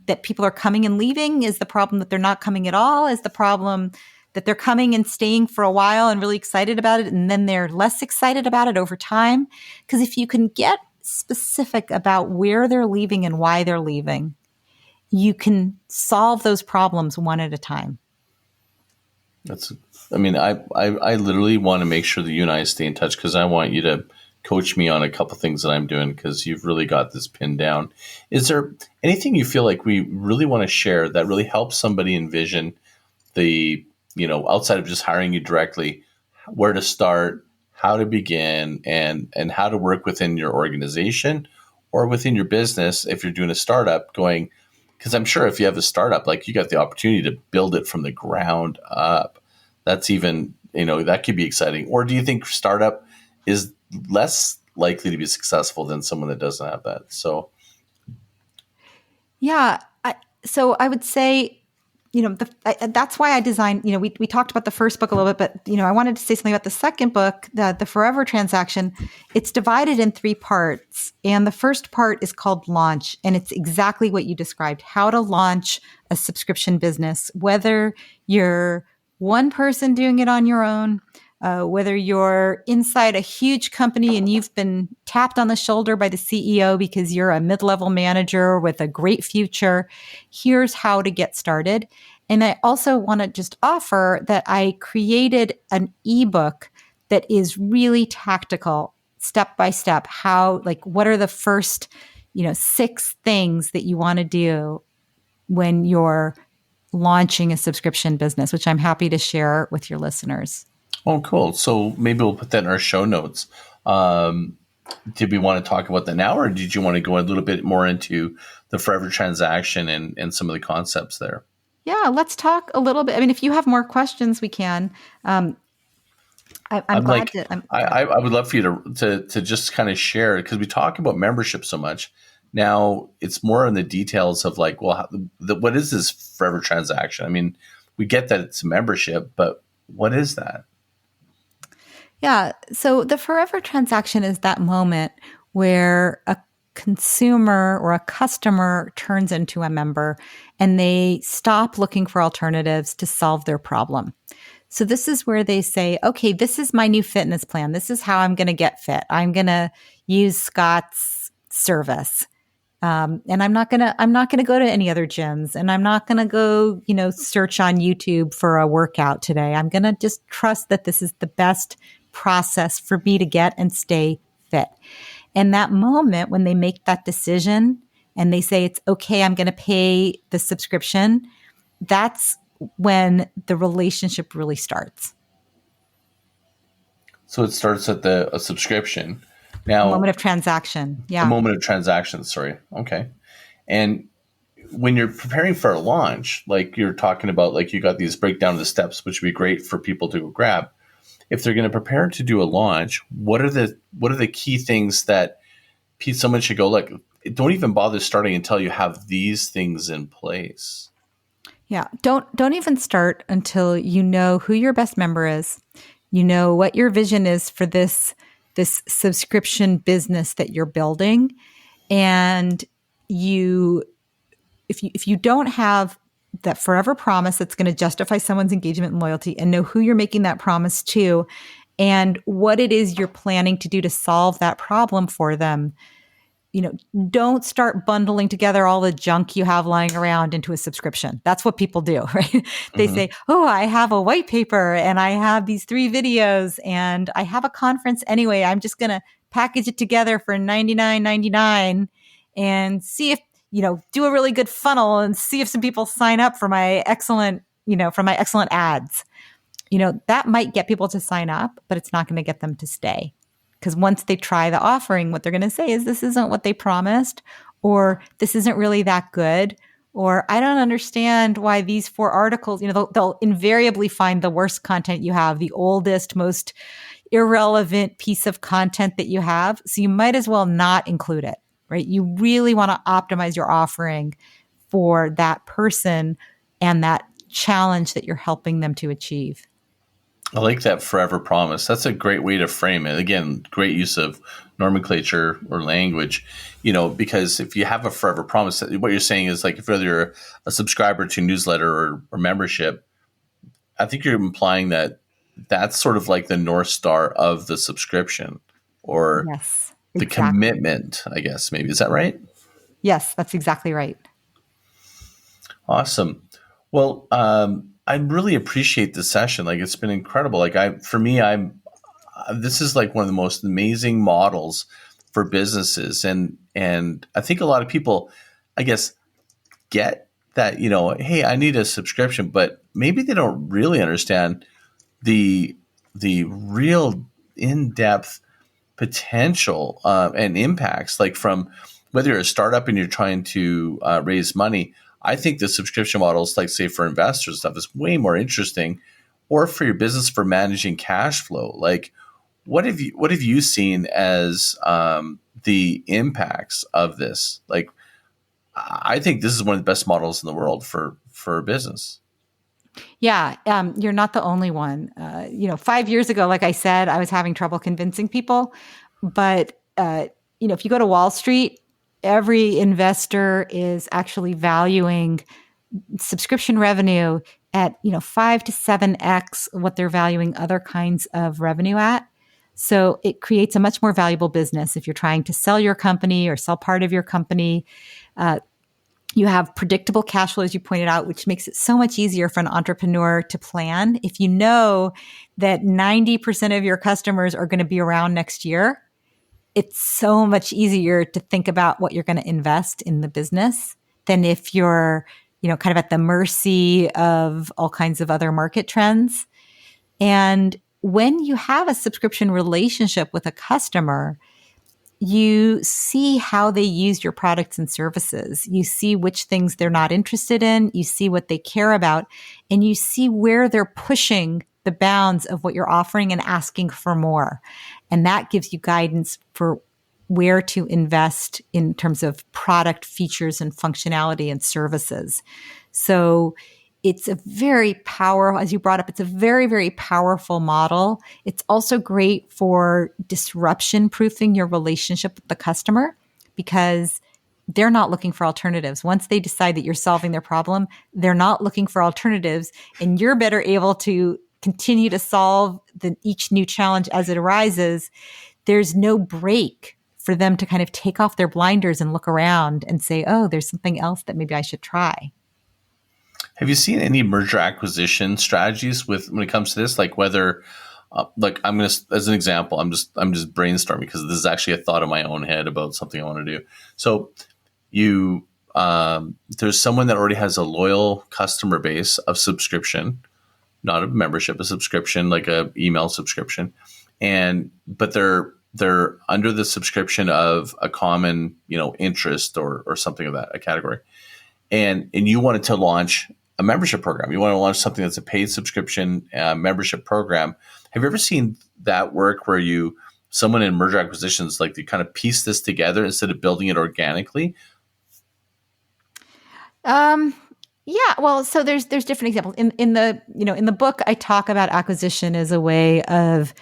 that people are coming and leaving? Is the problem that they're not coming at all? Is the problem that they're coming and staying for a while and really excited about it, and then they're less excited about it over time? Because if you can get specific about where they're leaving and why they're leaving, you can solve those problems one at a time. I literally want to make sure that you and I stay in touch because I want you to coach me on a couple things that I'm doing, because you've really got this pinned down. Is there anything you feel like we really want to share that really helps somebody envision the, outside of just hiring you directly, where to start, how to begin, and how to work within your organization or within your business if you're doing a startup going, because I'm sure if you have a startup, like, you got the opportunity to build it from the ground up. That's even, that could be exciting. Or do you think startup is less likely to be successful than someone that doesn't have that? So, Yeah. So I would say, that's why I designed, we talked about the first book a little bit, but, I wanted to say something about the second book, the Forever Transaction. It's divided in 3 parts. And the first part is called Launch. And it's exactly what you described, how to launch a subscription business, whether you're one person doing it on your own, whether you're inside a huge company and you've been tapped on the shoulder by the CEO because you're a mid-level manager with a great future. Here's how to get started. And I also want to just offer that I created an ebook that is really tactical, step by step. What are the first, 6 things that you want to do when you're launching a subscription business, which I'm happy to share with your listeners. oh, cool. So maybe we'll put that in our show notes. Did we want to talk about that now, or did you want to go a little bit more into the Forever Transaction and some of the concepts there? Yeah, let's talk a little bit. I mean, if you have more questions, we can. I'm glad to. I would love for you to just kind of share, because we talk about membership so much. Now it's more in the details of like, well, what is this Forever Transaction? I mean, we get that it's a membership, but what is that? Yeah. So the Forever Transaction is that moment where a consumer or a customer turns into a member and they stop looking for alternatives to solve their problem. So this is where they say, okay, this is my new fitness plan. This is how I'm going to get fit. I'm going to use Scott's service. And I'm not gonna go to any other gyms, and I'm not gonna go, search on YouTube for a workout today. I'm gonna just trust that this is the best process for me to get and stay fit. And that moment when they make that decision and they say, it's okay, I'm gonna pay the subscription, that's when the relationship really starts. So it starts at a subscription. Now, a moment of transaction. Yeah. A moment of transaction. Sorry. Okay. And when you're preparing for a launch, like you're talking about, like you got these breakdown of the steps, which would be great for people to go grab. If they're going to prepare to do a launch, what are the key things that someone should go, like, don't even bother starting until you have these things in place? Yeah. Don't even start until you know who your best member is. You know what your vision is for this subscription business that you're building. And if you don't have that forever promise that's going to justify someone's engagement and loyalty, and know who you're making that promise to and what it is you're planning to do to solve that problem for them, don't start bundling together all the junk you have lying around into a subscription. That's what people do, right? They say, oh, I have a white paper and I have these 3 videos and I have a conference anyway. I'm just going to package it together for $99.99 and see if, do a really good funnel and see if some people sign up for my excellent ads. That might get people to sign up, but it's not going to get them to stay. Because once they try the offering, what they're going to say is, this isn't what they promised, or this isn't really that good, or I don't understand why these 4 articles, they'll invariably find the worst content you have, the oldest, most irrelevant piece of content that you have. So you might as well not include it, right? You really want to optimize your offering for that person and that challenge that you're helping them to achieve. I like that forever promise. That's a great way to frame it. Again, great use of nomenclature or language, because if you have a forever promise, what you're saying is, like, if whether you're a subscriber to newsletter or membership, I think you're implying that that's sort of like the North Star of the subscription, or yes, the commitment, I guess, maybe. Is that right? Yes, that's exactly right. Awesome. Well, I really appreciate the session. Like, it's been incredible. Like, I'm this is like one of the most amazing models for businesses. And I think a lot of people, I guess, get that, hey, I need a subscription, but maybe they don't really understand the real in-depth potential and impacts, like from whether you're a startup and you're trying to raise money. I think the subscription models, like say for investors stuff, is way more interesting, or for your business for managing cash flow. Like, what have you seen as the impacts of this? Like, I think this is one of the best models in the world for business. Yeah, you're not the only one. 5 years ago, like I said, I was having trouble convincing people. But, if you go to Wall Street, every investor is actually valuing subscription revenue at, 5 to 7x what they're valuing other kinds of revenue at. So it creates a much more valuable business if you're trying to sell your company or sell part of your company. You have predictable cash flow, as you pointed out, which makes it so much easier for an entrepreneur to plan. If you know that 90% of your customers are going to be around next year, it's so much easier to think about what you're going to invest in the business than if you're, kind of at the mercy of all kinds of other market trends. And when you have a subscription relationship with a customer, you see how they use your products and services. You see which things they're not interested in. You see what they care about, and you see where they're pushing the bounds of what you're offering and asking for more. And that gives you guidance for where to invest in terms of product features and functionality and services. So it's a very powerful, as you brought up, it's a very, very powerful model. It's also great for disruption proofing your relationship with the customer, because they're not looking for alternatives. Once they decide that you're solving their problem, they're not looking for alternatives, and you're better able to continue to solve each new challenge as it arises. There's no break for them to kind of take off their blinders and look around and say, oh, there's something else that maybe I should try. Have you seen any merger acquisition strategies when it comes to this? Like whether, like I'm going to, as an example, I'm just brainstorming because this is actually a thought in my own head about something I want to do. So there's someone that already has a loyal customer base of subscription, not a membership, a subscription, like a email subscription. But they're under the subscription of a common, interest or something of that, a category. And you wanted to launch a membership program. You want to launch something that's a paid subscription membership program. Have you ever seen that work where someone in merger acquisitions, like they kind of piece this together instead of building it organically? Yeah. Well, so there's different examples in the book. I talk about acquisition as a way of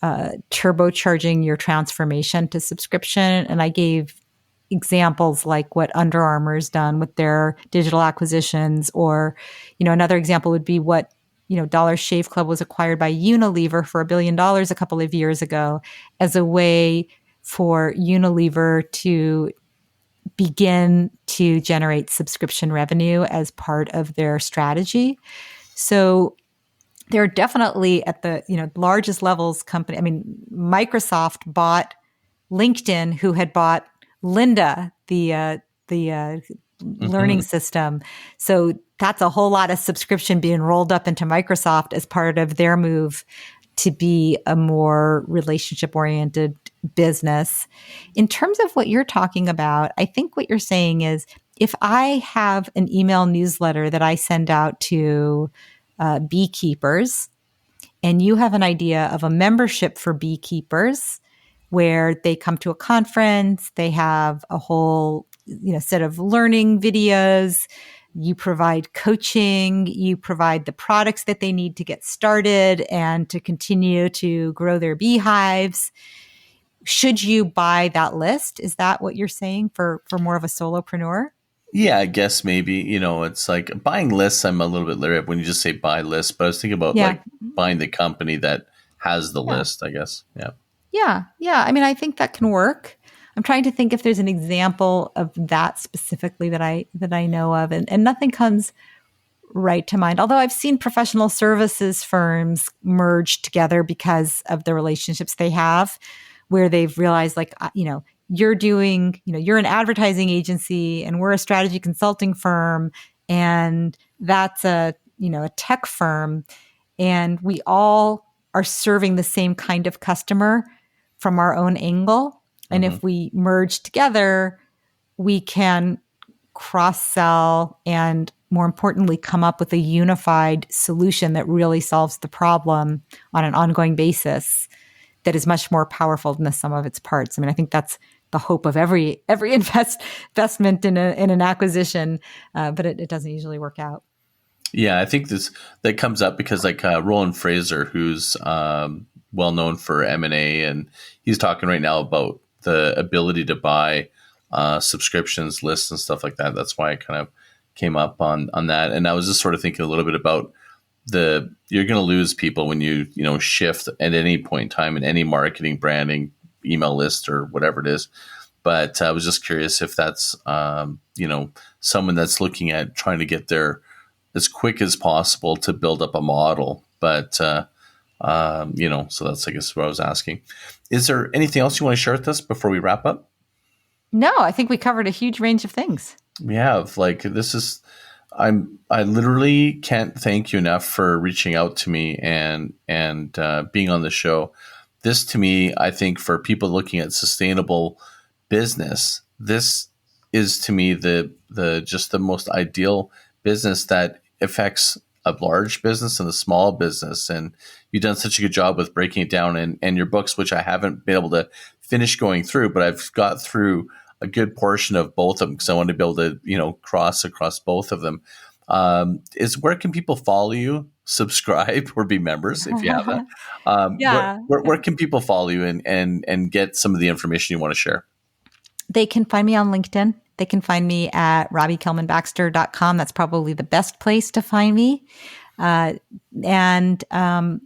turbocharging your transformation to subscription, and I gave examples like what Under Armour's done with their digital acquisitions, or, another example would be what, Dollar Shave Club was acquired by Unilever for $1 billion a couple of years ago as a way for Unilever to begin to generate subscription revenue as part of their strategy. So they're definitely at the, largest levels company. I mean, Microsoft bought LinkedIn, who had bought Linda, the learning system. So that's a whole lot of subscription being rolled up into Microsoft as part of their move to be a more relationship-oriented business. In terms of what you're talking about, I think what you're saying is, if I have an email newsletter that I send out to beekeepers, and you have an idea of a membership for beekeepers, where they come to a conference, they have a whole, set of learning videos, you provide coaching, you provide the products that they need to get started and to continue to grow their beehives. Should you buy that list? Is that what you're saying for more of a solopreneur? Yeah, I guess maybe, it's like buying lists. I'm a little bit leery of when you just say buy lists, but I was thinking about like buying the company that has the list, I guess. Yeah. Yeah. I mean, I think that can work. I'm trying to think if there's an example of that specifically that I know of, and nothing comes right to mind. Although I've seen professional services firms merge together because of the relationships they have, where they've realized, like, you're an advertising agency and we're a strategy consulting firm, and that's a tech firm, and we all are serving the same kind of customer from our own angle. And if we merge together, we can cross-sell and, more importantly, come up with a unified solution that really solves the problem on an ongoing basis that is much more powerful than the sum of its parts. I mean, I think that's the hope of every investment in an acquisition, but it doesn't usually work out. Yeah, I think that comes up because, like, Roland Fraser, who's well known for M&A, and he's talking right now about the ability to buy subscriptions, lists, and stuff like that. That's why I kind of came up on that. And I was just sort of thinking a little bit about you're going to lose people when you shift at any point in time in any marketing, branding, email list, or whatever it is. But I was just curious if that's someone that's looking at trying to get there as quick as possible to build up a model. But so that's, I guess, what I was asking. Is there anything else you want to share with us before we wrap up? No, I think we covered a huge range of things. We have. Like, I literally can't thank you enough for reaching out to me and being on the show. This, to me, I think for people looking at sustainable business, this is, to me, the just the most ideal business that affects a large business and a small business. And you've done such a good job with breaking it down, and your books, which I haven't been able to finish going through, but I've got through a good portion of both of them because I want to be able to, cross across both of them. Is where can people follow you, subscribe, or be members if you have that? Where can people follow you and get some of the information you want to share? They can find me on LinkedIn. They can find me at RobbieKellmanBaxter.com. That's probably the best place to find me. And I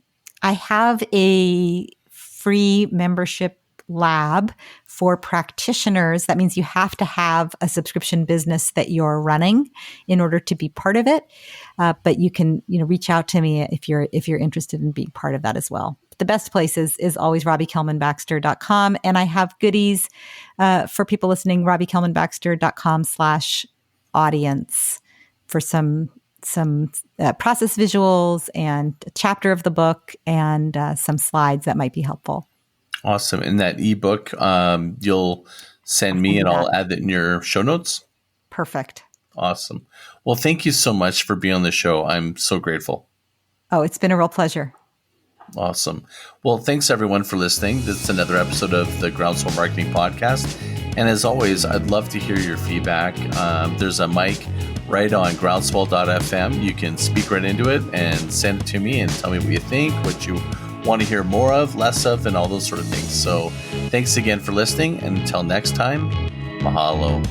have a free membership lab for practitioners. That means you have to have a subscription business that you're running in order to be part of it. But you can, reach out to me if you're interested in being part of that as well. The best place is always RobbieKellmanBaxter.com. And I have goodies for people listening, RobbieKellmanBaxter.com/audience for some process visuals and a chapter of the book and some slides that might be helpful. Awesome. And that ebook, you'll send me and I'll add that in your show notes? Perfect. Awesome. Well, thank you so much for being on the show. I'm so grateful. Oh, it's been a real pleasure. Awesome. Well, thanks everyone for listening. This is another episode of the Groundswell Marketing Podcast. And as always, I'd love to hear your feedback. There's a mic right on groundswell.fm. You can speak right into it and send it to me and tell me what you think, what you want to hear more of, less of, and all those sort of things. So thanks again for listening. And until next time, mahalo.